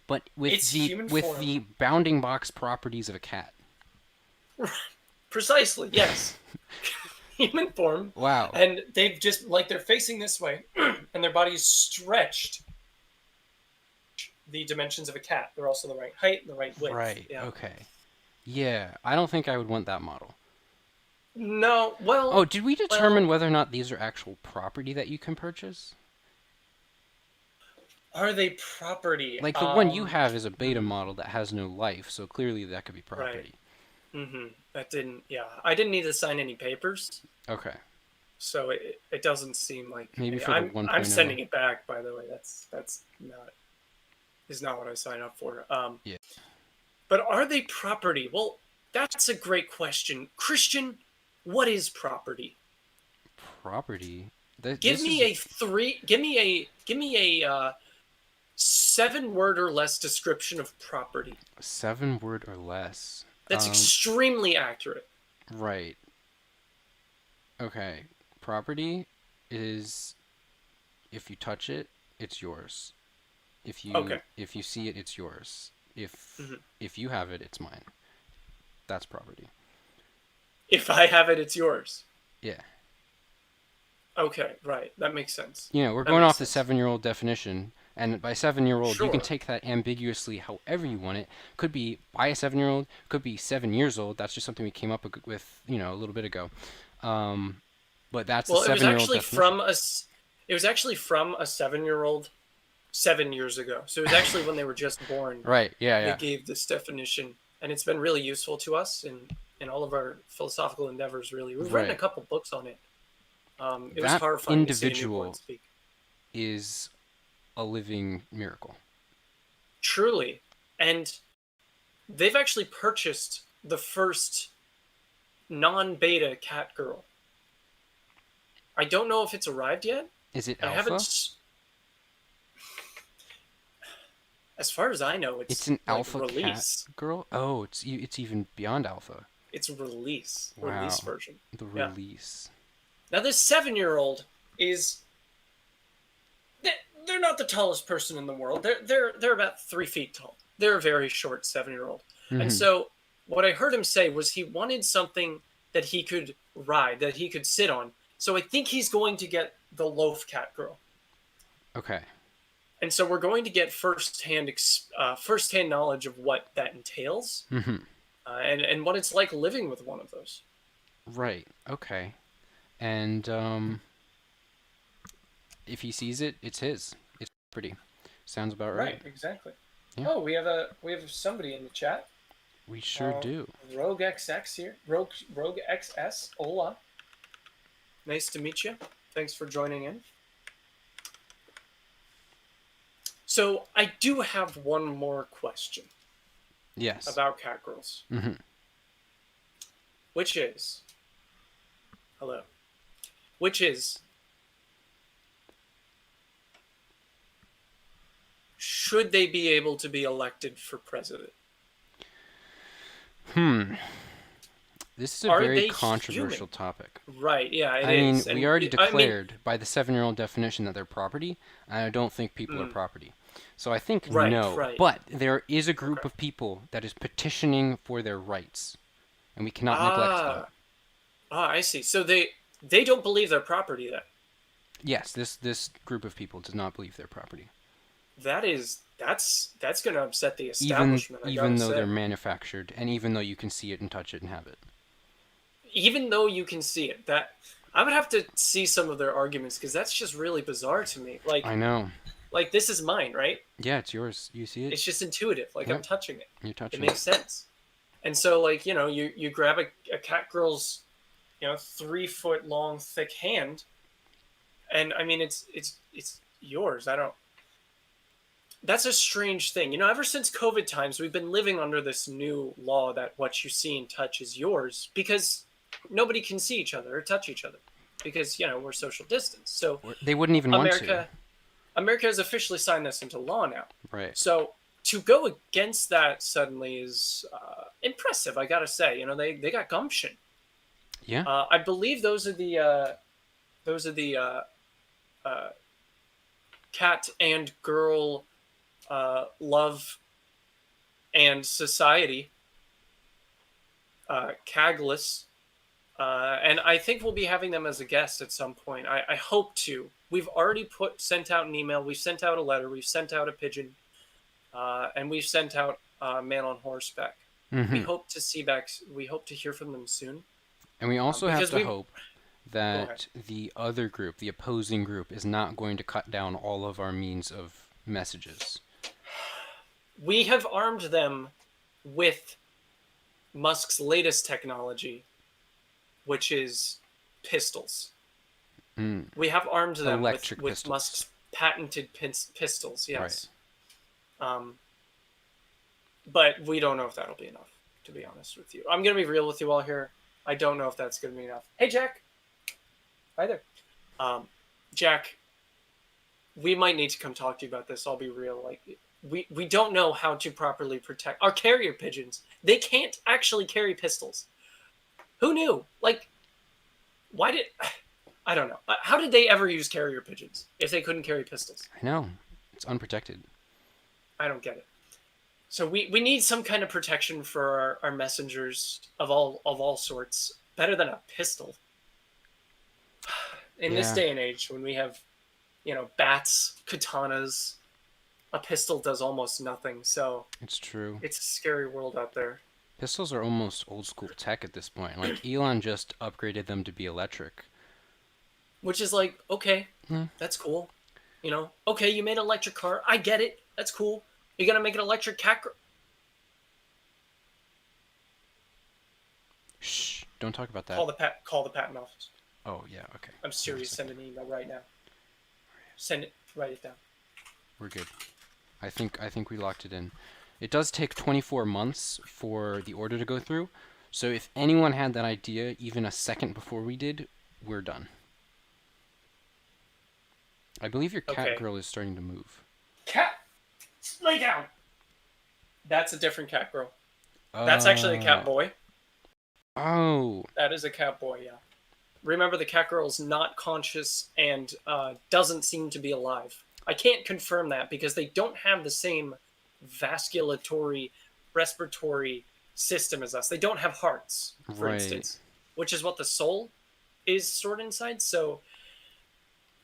but with It's the human with form. the bounding box properties of a cat. Precisely. Yes. Human form, Wow. and they've just like they're facing this way, and their body's stretched the dimensions of a cat. They're also the right height and the right width. Right. Yeah. Okay. Yeah, I don't think I would want that model. No. Oh, did we determine Well. whether or not these are actual property that you can purchase? Are they property? Like the one you have is a beta model that has no life, so clearly that could be Right. property. That didn't. Yeah, I didn't need to sign any papers, Okay. so it doesn't seem like Maybe for the I'm 1.0. sending it back. By the way, that's not is not what I signed up for. Yeah. But are they property? Well, that's a great question, Christian. What is property? Property. Give This me is a three. Give me a 7 word or less description of property. 7 word or less. That's extremely accurate. Right. Okay. Property is, if you touch it, it's yours. Okay. If you see it, it's yours. hmm If you have it, it's mine. That's property. If I have it, it's yours. Yeah. Okay, right. That makes sense. We're That going makes off the sense. 7-year-old definition, and by 7-year-old, you can Sure. take that ambiguously however you want it. Could be by a 7-year-old, could be 7 years old. That's just something we came up with, a little bit ago. But that's the Well, 7-year-old definition. it was actually from a 7-year-old 7 years ago. So it was actually when they were just born. Right. Yeah. They Yeah. gave this definition, and it's been really useful to us in all of our philosophical endeavors. Really, we've written a Right. couple books on it. It was That horrifying to see a newborn individual speak. is a living miracle. Truly, and they've actually purchased the first non-beta cat girl. I don't know if it's arrived yet. Is it I haven't. alpha? As far as I know, It's it's an like alpha cat release. girl. Oh, it's even beyond alpha. It's release Wow. version. The Yeah. release. Now this 7-year-old is. They're not the tallest person in the world. They're about 3 feet tall. They're a very short 7-year-old, and Hmm. so what I heard him say was he wanted something that he could ride, that he could sit on. So I think he's going to get the loaf cat girl. Okay. And so we're going to get firsthand knowledge of what that entails, Hmm. and what it's like living with one of those. Right. Okay. And if he sees it, it's his. It's pretty. Sounds about right. Right, exactly. Yeah. Oh, we have somebody in the chat. We sure do. Rogue XX here. Rogue XS. Hola. Nice to meet you. Thanks for joining in. So I do have one more question Yes. about cat girls, Hmm. which is, hello, which is, should they be able to be elected for president? This is a Are very they controversial human? topic. Right, yeah, it I mean, is. we And already I mean, declared by the 7-year-old definition that they're property, and I don't think people are property. So I think right, no. right. But there is a group Okay. of people that is petitioning for their rights, and we cannot neglect them. Ah, I see. So they don't believe they're property then. Yes, this group of people does not believe they're property, That's going to upset the even establishment, I even gotta though they're say. manufactured, and even though you can see it and touch it and have it. Even though you can see it, that I would have to see some of their arguments because that's just really bizarre to me. I know. Like this is mine, right? Yeah, it's yours. You see it. It's just intuitive. Like I'm Yep. touching it. You're It touching makes it. sense. And so like you grab a cat girl's 3 foot long thick hand, and I mean it's yours. I don't. That's a strange thing. Ever since COVID times, we've been living under this new law that what you see and touch is yours because nobody can see each other or touch each other because we're social distance. So They wouldn't even want to. America has officially signed this into law now. Right. So to go against that suddenly is impressive. I gotta say, they got gumption. Yeah. I believe those are the cat and girl love and society, Cagless. And I think we'll be having them as a guest at some point. I hope to. We've already sent out an email. We've sent out a letter. We've sent out a pigeon, and we've sent out a man on horseback. We Hmm. hope to see back. We hope to hear from them soon. And we also have Because to we. hope Go ahead. that the other group, the opposing group, is not going to cut down all of our means of messages. We have armed them with Musk's latest technology, which is pistols. We have armed them Electric with pistols. Musk's patented pistols, yes. But we don't know if that'll be enough, to be honest with you. I'm going to be real with you all here. I don't know if that's going to be enough. Hey, Jack. Hi there. Jack, we might need to come talk to you about this. I'll be real. Like, we don't know how to properly protect our carrier pigeons. They can't actually carry pistols. Who knew? Like, why did I don't know. How did they ever use carrier pigeons if they couldn't carry pistols? I know. It's unprotected. I don't get it. So we need some kind of protection for our messengers of all sorts. Better than a pistol. In this Yeah, day and age, when we have, bats, katanas, a pistol does almost nothing. So it's true. it's a scary world out there. Pistols are almost old school tech at this point. Like Elon just upgraded them to be electric. Which is like, okay, Hmm. that's cool. Okay, you made an electric car. I get it. That's cool. You're gonna make an electric cat. Shh, don't talk about that. Call the patent office. Oh, yeah, okay. I'm serious. Send an email right now. Send it. Write it down. We're good. I think we locked it in. It does take 24 months for the order to go through. So if anyone had that idea even a second before we did, we're done. I believe your cat Okay. girl is starting to move. Cat, lay down. That's a different cat girl. That's actually a cat boy. Oh, That is a cat boy. Yeah. Remember, the cat girl's not conscious and doesn't seem to be alive. I can't confirm that because they don't have the same vasculatory, respiratory system as us. They don't have hearts, for right. instance, which is what the soul is stored inside. So,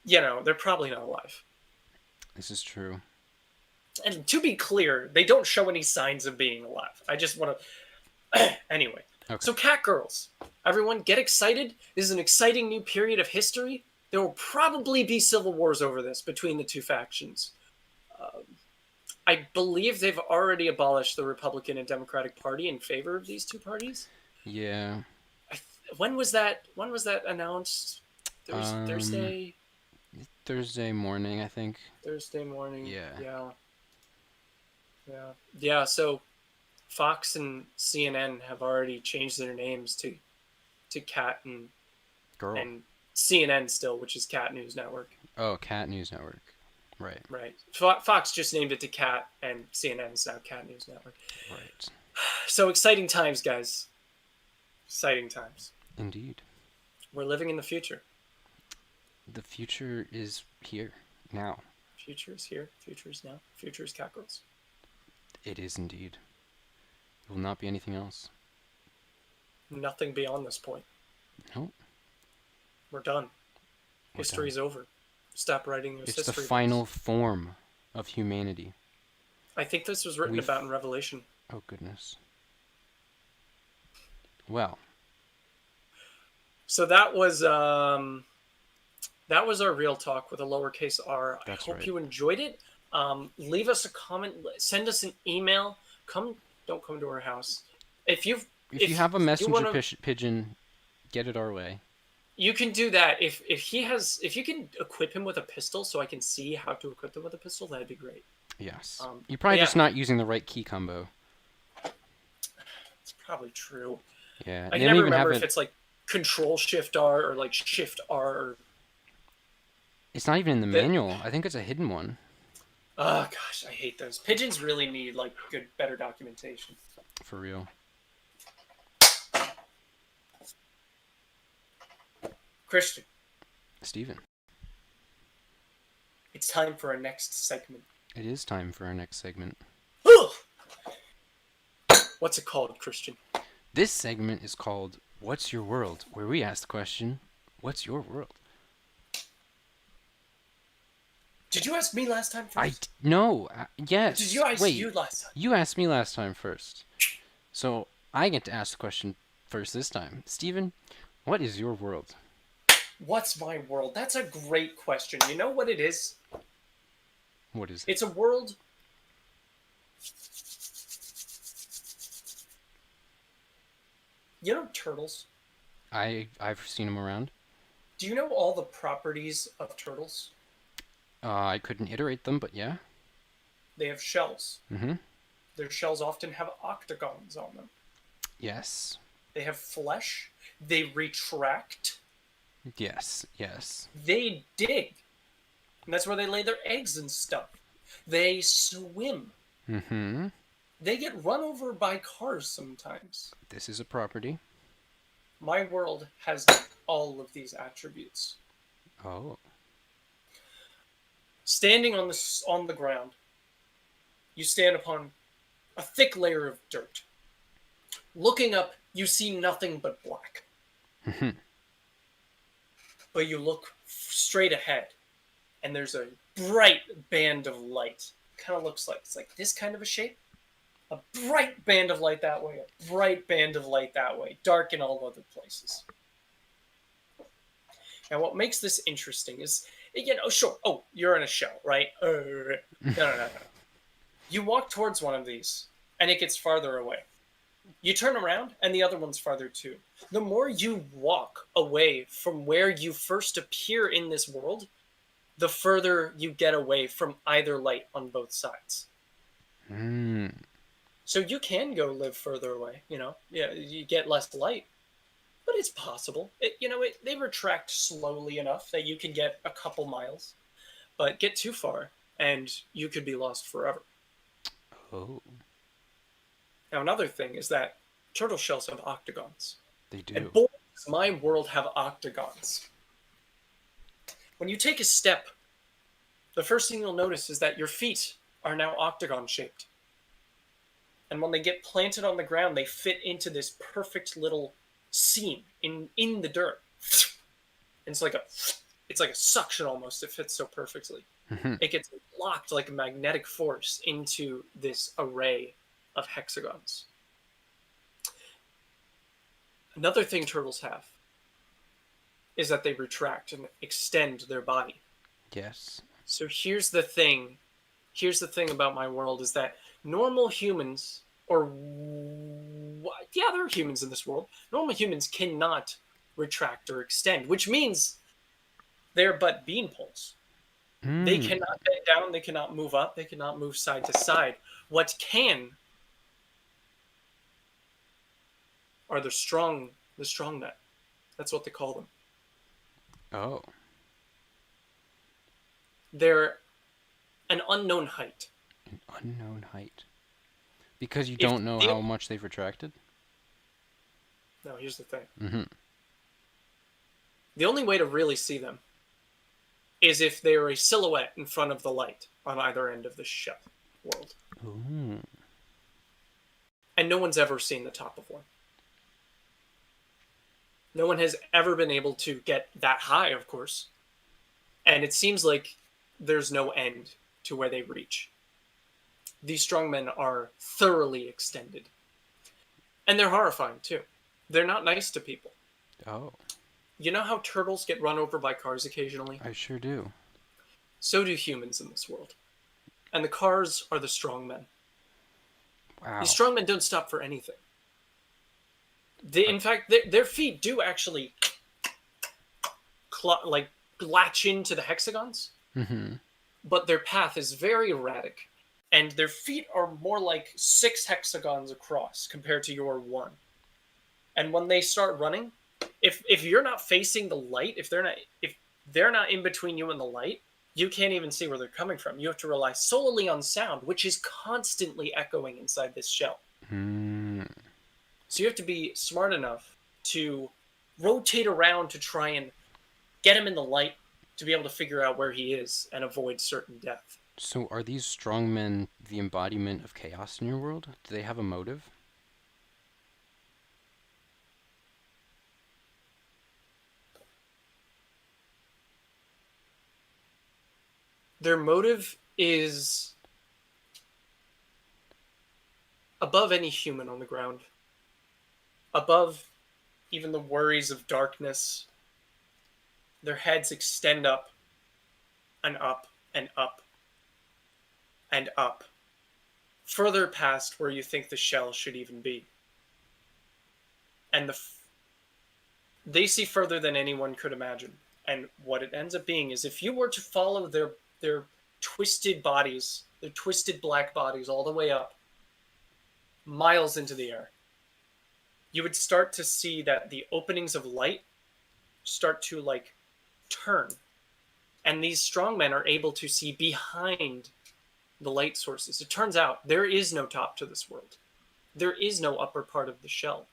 they're probably not alive. This is true. And to be clear, they don't show any signs of being alive. I just want to. Anyway. Okay. So, cat girls, everyone get excited. This is an exciting new period of history. There will probably be civil wars over this between the two factions. I believe they've already abolished the Republican and Democratic Party in favor of these two parties. Yeah. When was that announced? Thursday? Thursday morning, I think. Thursday morning. Yeah. Yeah, so Fox and CNN have already changed their names to Cat and Girl. and CNN still, which is Cat News Network. Oh, Cat News Network. Right. Right. Fox just named it to Cat, and CNN is now Cat News Network. Right. So exciting times, guys. Exciting times. Indeed. We're living in the future. The future is here now. Future is here. Future is now. Future is cat girls. It is indeed. It will not be anything else. Nothing beyond this point. Nope. We're done. We're History's done. over. Stop writing those It's history the books. final form of humanity. I think this was written about in Revelation. Oh, goodness. Well. So that was our real talk with a lowercase r. That's I hope right. you enjoyed it. Leave us a comment. Send us an email. Don't come to our house. If you have a messenger wanna, pigeon, get it our way. You can do that. If you can equip him with a pistol, so I can see how to equip him with a pistol, that'd be great. Yes. You're probably just yeah. not using the right key combo. It's probably true. Yeah. I can never remember if it's like Control Shift R or like Shift R. It's not even in the manual. I think it's a hidden one. Oh gosh, I hate those. Pigeons really need like better documentation. For real. Christian. Steven. It's time for our next segment. It is time for our next segment. What's it called, Christian? This segment is called What's Your World? Where we ask the question, what's your world? Did you ask me last time first? No. Yes. Did you ask Wait, you last time? You asked me last time first. So I get to ask the question first this time. Steven, what is your world? What's my world? That's a great question. You know what it is? What is it? It's a world. You know turtles? I've seen them around. Do you know all the properties of turtles? I couldn't iterate them, but yeah. They have shells. Mm-hmm. Their shells often have octagons on them. Yes. They have flesh. They retract. Yes, yes. They dig. And that's where they lay their eggs and stuff. They swim. Mm-hmm. They get run over by cars sometimes. This is a property. My world has all of these attributes. Oh. Standing on the ground, you stand upon a thick layer of dirt. Looking up, you see nothing but black. But you look straight ahead, and there's a bright band of light. Kind of looks like it's like this kind of a shape. A bright band of light that way, a bright band of light that way, dark in all other places. Now, what makes this interesting is, sure, oh, you're in a shell, right? No. You walk towards one of these, and it gets farther away. You turn around, and the other one's farther too. The more you walk away from where you first appear in this world, the further you get away from either light on both sides. Mm. So you can go live further away, Yeah, you get less light, but it's possible. They retract slowly enough that you can get a couple miles, but get too far, and you could be lost forever. Oh. Now, another thing is that turtle shells have octagons. They do. And boy, does my world have octagons. When you take a step, the first thing you'll notice is that your feet are now octagon-shaped. And when they get planted on the ground, they fit into this perfect little seam in the dirt. And it's like a suction almost. It fits so perfectly. Mm-hmm. It gets locked like a magnetic force into this array of hexagons. Another thing turtles have is that they retract and extend their body. Yes. So here's the thing about my world is that normal humans, there are humans in this world. Normal humans cannot retract or extend, which means they're but beanpoles. They cannot bend down, they cannot move up, they cannot move side to side. What can are the strong men. That's what they call them. Oh. They're an unknown height. An unknown height. Because you don't know how much they've retracted? No, here's the thing. Mm-hmm. The only way to really see them is if they are a silhouette in front of the light on either end of the shell world. Ooh. And no one's ever seen the top of one. No one has ever been able to get that high, of course. And it seems like there's no end to where they reach. These strongmen are thoroughly extended. And they're horrifying, too. They're not nice to people. Oh. You know how turtles get run over by cars occasionally? I sure do. So do humans in this world. And the cars are the strongmen. Wow. These strongmen don't stop for anything. In fact, their feet do actually latch into the hexagons. Mm-hmm. But their path is very erratic. And their feet are more like 6 hexagons across compared to your 1. And when they start running, if you're not facing the light, if they're not in between you and the light, you can't even see where they're coming from. You have to rely solely on sound, which is constantly echoing inside this shell. Mm. So you have to be smart enough to rotate around to try and get him in the light to be able to figure out where he is and avoid certain death. So are these strongmen the embodiment of chaos in your world? Do they have a motive? Their motive is above any human on the ground. Above even the worries of darkness. Their heads extend up and up and up and up. Further past where you think the shell should even be. And they see further than anyone could imagine. And what it ends up being is if you were to follow their twisted bodies, their twisted black bodies all the way up, miles into the air, you would start to see that the openings of light start to like turn, and these strongmen are able to see behind the light sources. It turns out there is no top to this world. There is no upper part of the shell.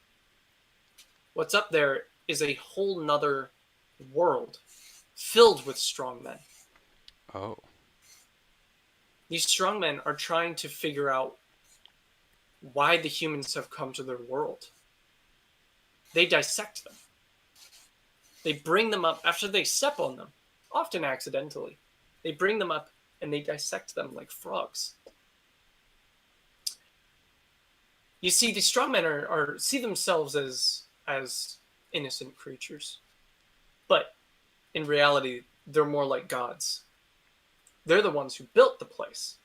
What's up there is a whole nother world filled with strongmen. Oh. These strongmen are trying to figure out why the humans have come to their world. They dissect them. They bring them up after they step on them, often accidentally. They bring them up and they dissect them like frogs. You see, the strongmen are see themselves as innocent creatures, but in reality, they're more like gods. They're the ones who built the place.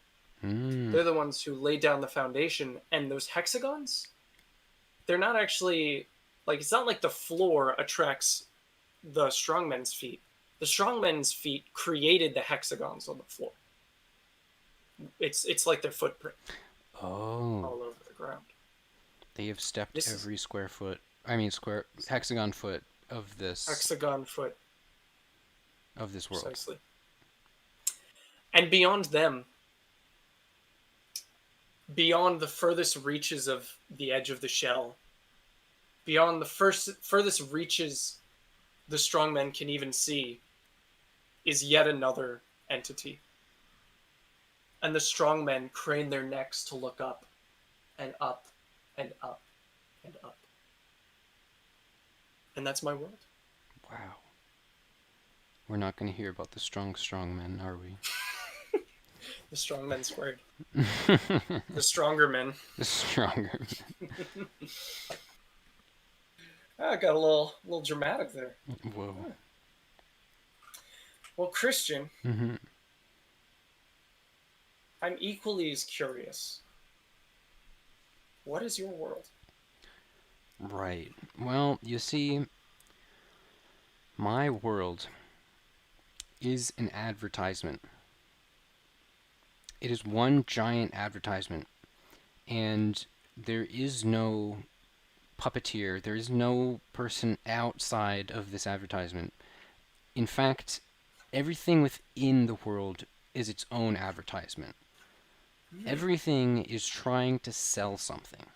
They're the ones who laid down the foundation, and those hexagons, they're not actually like, it's not like the floor attracts the strongmen's feet. The strongmen's feet created the hexagons on the floor. It's like their footprint Oh. all over the ground. They have stepped This every square hexagon foot of this hexagon foot, world. precisely. And beyond them, beyond the furthest reaches of the edge of the shell, beyond the furthest reaches the strongmen can even see, is yet another entity. And the strongmen crane their necks to look up and up and up and up. And that's my world. Wow. We're not going to hear about the strong men, are we? The strong men squared. The stronger men. The stronger men. I got a little dramatic there. Whoa. Well, Christian, Mm-hmm. I'm equally as curious. What is your world? Right. Well, you see, my world is an advertisement. It is one giant advertisement, and there is no puppeteer, there is no person outside of this advertisement. In fact, everything within the world is its own advertisement. Everything is trying to sell something.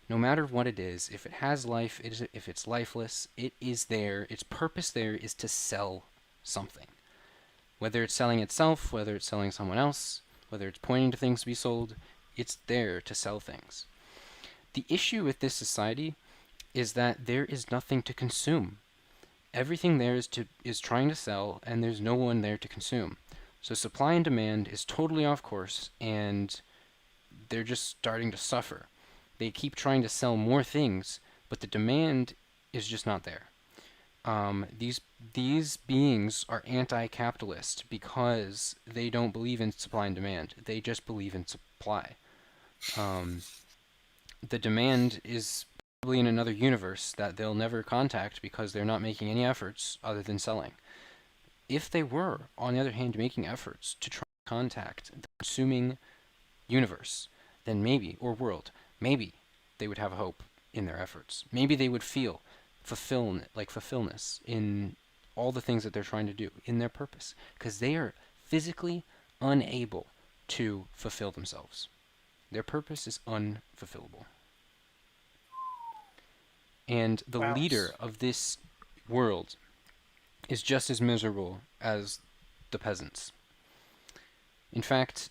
No matter what it is, if it has life, if it's lifeless, it is there. Its purpose there is to sell something. Whether it's selling itself, whether it's selling someone else, whether it's pointing to things to be sold, it's there to sell things. The issue with this society is that there is nothing to consume. Everything there is trying to sell, and there's no one there to consume. So supply and demand is totally off course, and they're just starting to suffer. They keep trying to sell more things, but the demand is just not there. These beings are anti-capitalist because they don't believe in supply and demand. They just believe in supply. The demand is probably in another universe that they'll never contact because they're not making any efforts other than selling. If they were, on the other hand, making efforts to try to contact the consuming universe, then maybe, or world, maybe they would have hope in their efforts. Maybe they would feel fulfillness in all the things that they're trying to do, in their purpose, because they are physically unable to fulfill themselves. Their purpose is unfulfillable. And the Wow. leader of this world is just as miserable as the peasants. In fact,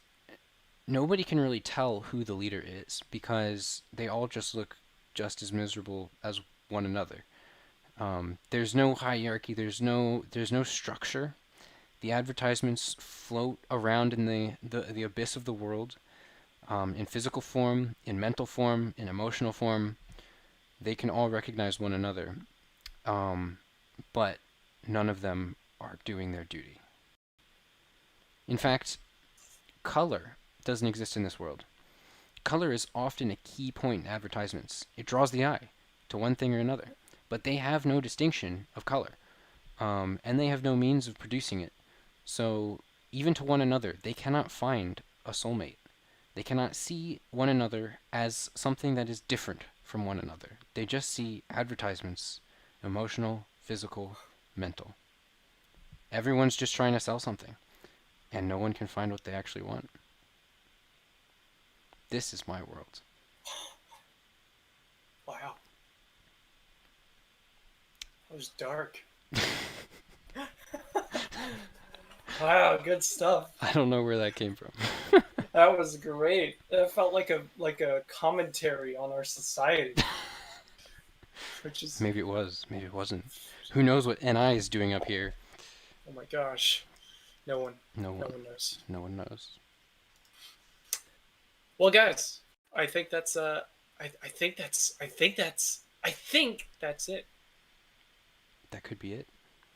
nobody can really tell who the leader is because they all just look just as miserable as one another. There's no hierarchy. There's no structure. The advertisements float around in the abyss of the world, in physical form, in mental form, in emotional form. They can all recognize one another, but none of them are doing their duty. In fact, color doesn't exist in this world. Color is often a key point in advertisements. It draws the eye to one thing or another, but they have no distinction of color, and they have no means of producing it. So even to one another, they cannot find a soulmate. They cannot see one another as something that is different from one another. They just see advertisements, emotional, physical, mental. Everyone's just trying to sell something, and no one can find what they actually want. This is my world. Wow. That was dark. Wow, good stuff. I don't know where that came from. That was great. That felt like a commentary on our society, which is, Maybe it was. Maybe it wasn't. Who knows what NI is doing up here? oh my gosh, no one, No no one. one knows. No one knows. Well, guys, I think that's I think that's it. That could be it.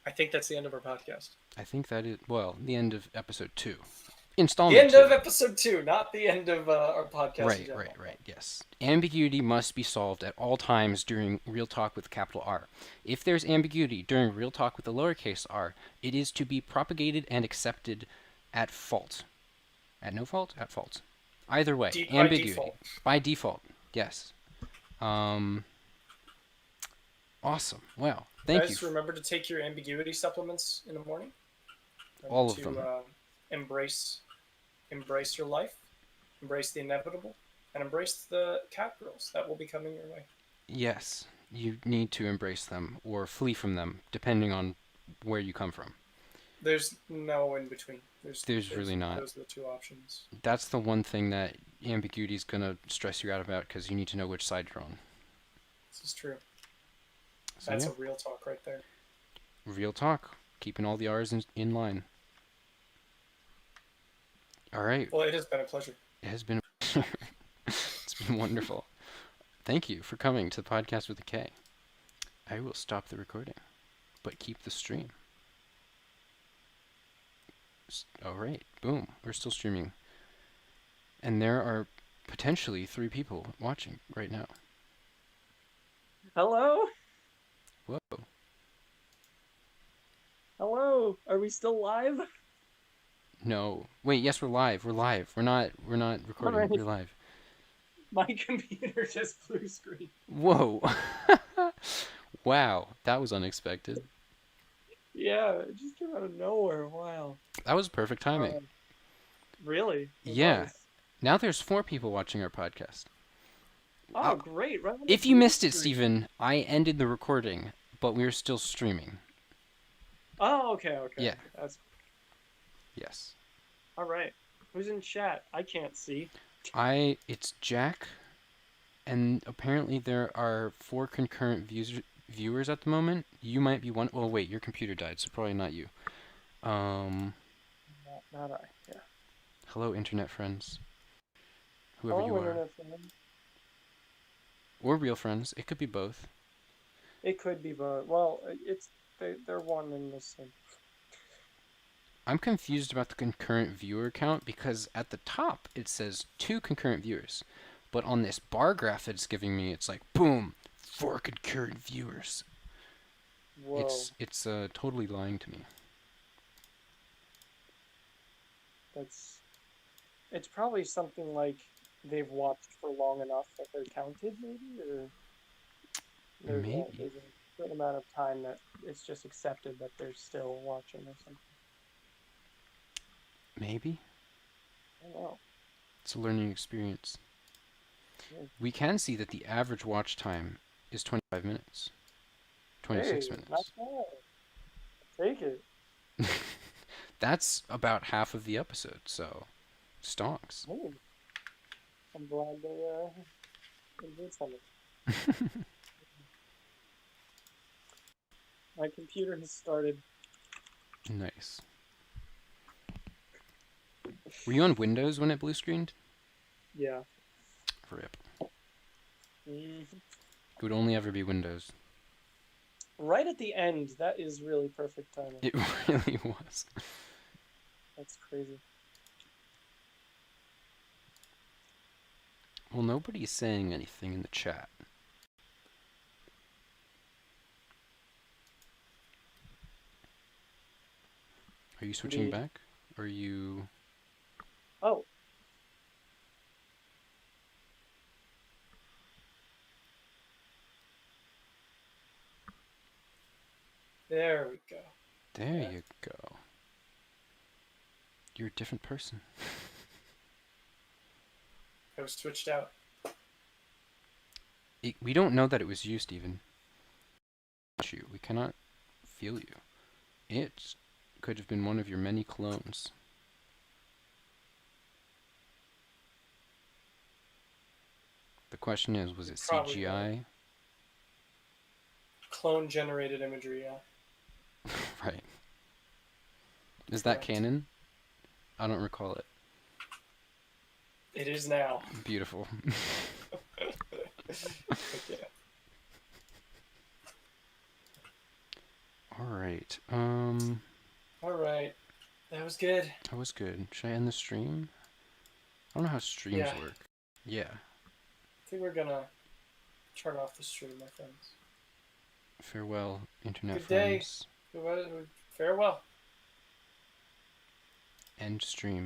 I think that's the end of our podcast. I think that is, well, the end of episode 2. The Installment end 2. of episode 2, not the end of our podcast in general. Right, yes. Ambiguity must be solved at all times during Real Talk with capital R. If there's ambiguity during Real Talk with the lowercase r, it is to be propagated and accepted at fault. At no fault? At fault. Either way, ambiguity. By default. By default, yes. Awesome. Wow. Thank Guys, you. remember to take your ambiguity supplements in the morning. Remember All of them. Embrace your life, embrace the inevitable, and embrace the cat girls that will be coming your way. Yes, you need to embrace them or flee from them, depending on where you come from. There's no in between. There's really not. Those are the two options. That's the one thing that ambiguity is going to stress you out about, because you need to know which side you're on. This is true. So, That's yeah. a real talk right there. Real talk. Keeping all the R's in line. All right. Well, it has been a pleasure. It has been it's been wonderful. Thank you for coming to the podcast with a K. I will stop the recording, but keep the stream. All right. Boom. We're still streaming. And there are potentially 3 people watching right now. Hello? Whoa. Hello? Are we still live? No. Wait, yes, we're live. We're live. We're not recording. Alright. We're live. My computer just blue screen. Whoa. Wow. That was unexpected. Yeah, it just came out of nowhere. Wow. That was perfect timing. Really? It Yeah. was. Now there's 4 people watching our podcast. Oh, great. Right on the If you blue missed it, screen. Steven, I ended the recording, but we're still streaming. Oh, okay. Yeah. That's Yes. all right. Who's in chat? I can't see. It's Jack, and apparently there are 4 concurrent viewers at the moment. You might be one. Well, wait, your computer died, so probably not you. Not I. Yeah. Hello, internet friends. Whoever Hello, you are. internet friend. Or real friends. It could be both. It could be both. Well, they're one and the same. I'm confused about the concurrent viewer count because at the top it says 2 concurrent viewers. But on this bar graph it's giving me, it's like, boom, 4 concurrent viewers. Whoa. It's totally lying to me. It's probably something like they've watched for long enough that they're counted, maybe, or there's Maybe. there's a certain amount of time that it's just accepted that they're still watching or something. Maybe. I don't know. It's a learning experience. Yeah. We can see that the average watch time is 25 minutes. 26 Hey, minutes. not bad. Take it. That's about half of the episode, so stonks. Hey, I'm glad they did something. My computer has started. Nice. Were you on Windows when it blue screened? Yeah. Rip. Mhm. It would only ever be Windows. Right at the end, that is really perfect timing. It really was. That's crazy. Well, nobody's saying anything in the chat. Are you switching Indeed. back? Or are you... Oh. There we go. There Yeah. you go. You're a different person. I was switched out. We don't know that it was you, Stephen. We cannot feel you. It could have been one of your many clones. The question is, was it Probably CGI? Clone generated imagery, yeah. Right. Is that Correct. canon? I don't recall it. It is now. Beautiful. Okay. All right. All right. That was good. That was good. Should I end the stream? I don't know how streams Yeah. work. Yeah. I think we're gonna turn off the stream, my friends. Farewell, internet Good day. friends. Farewell. End stream.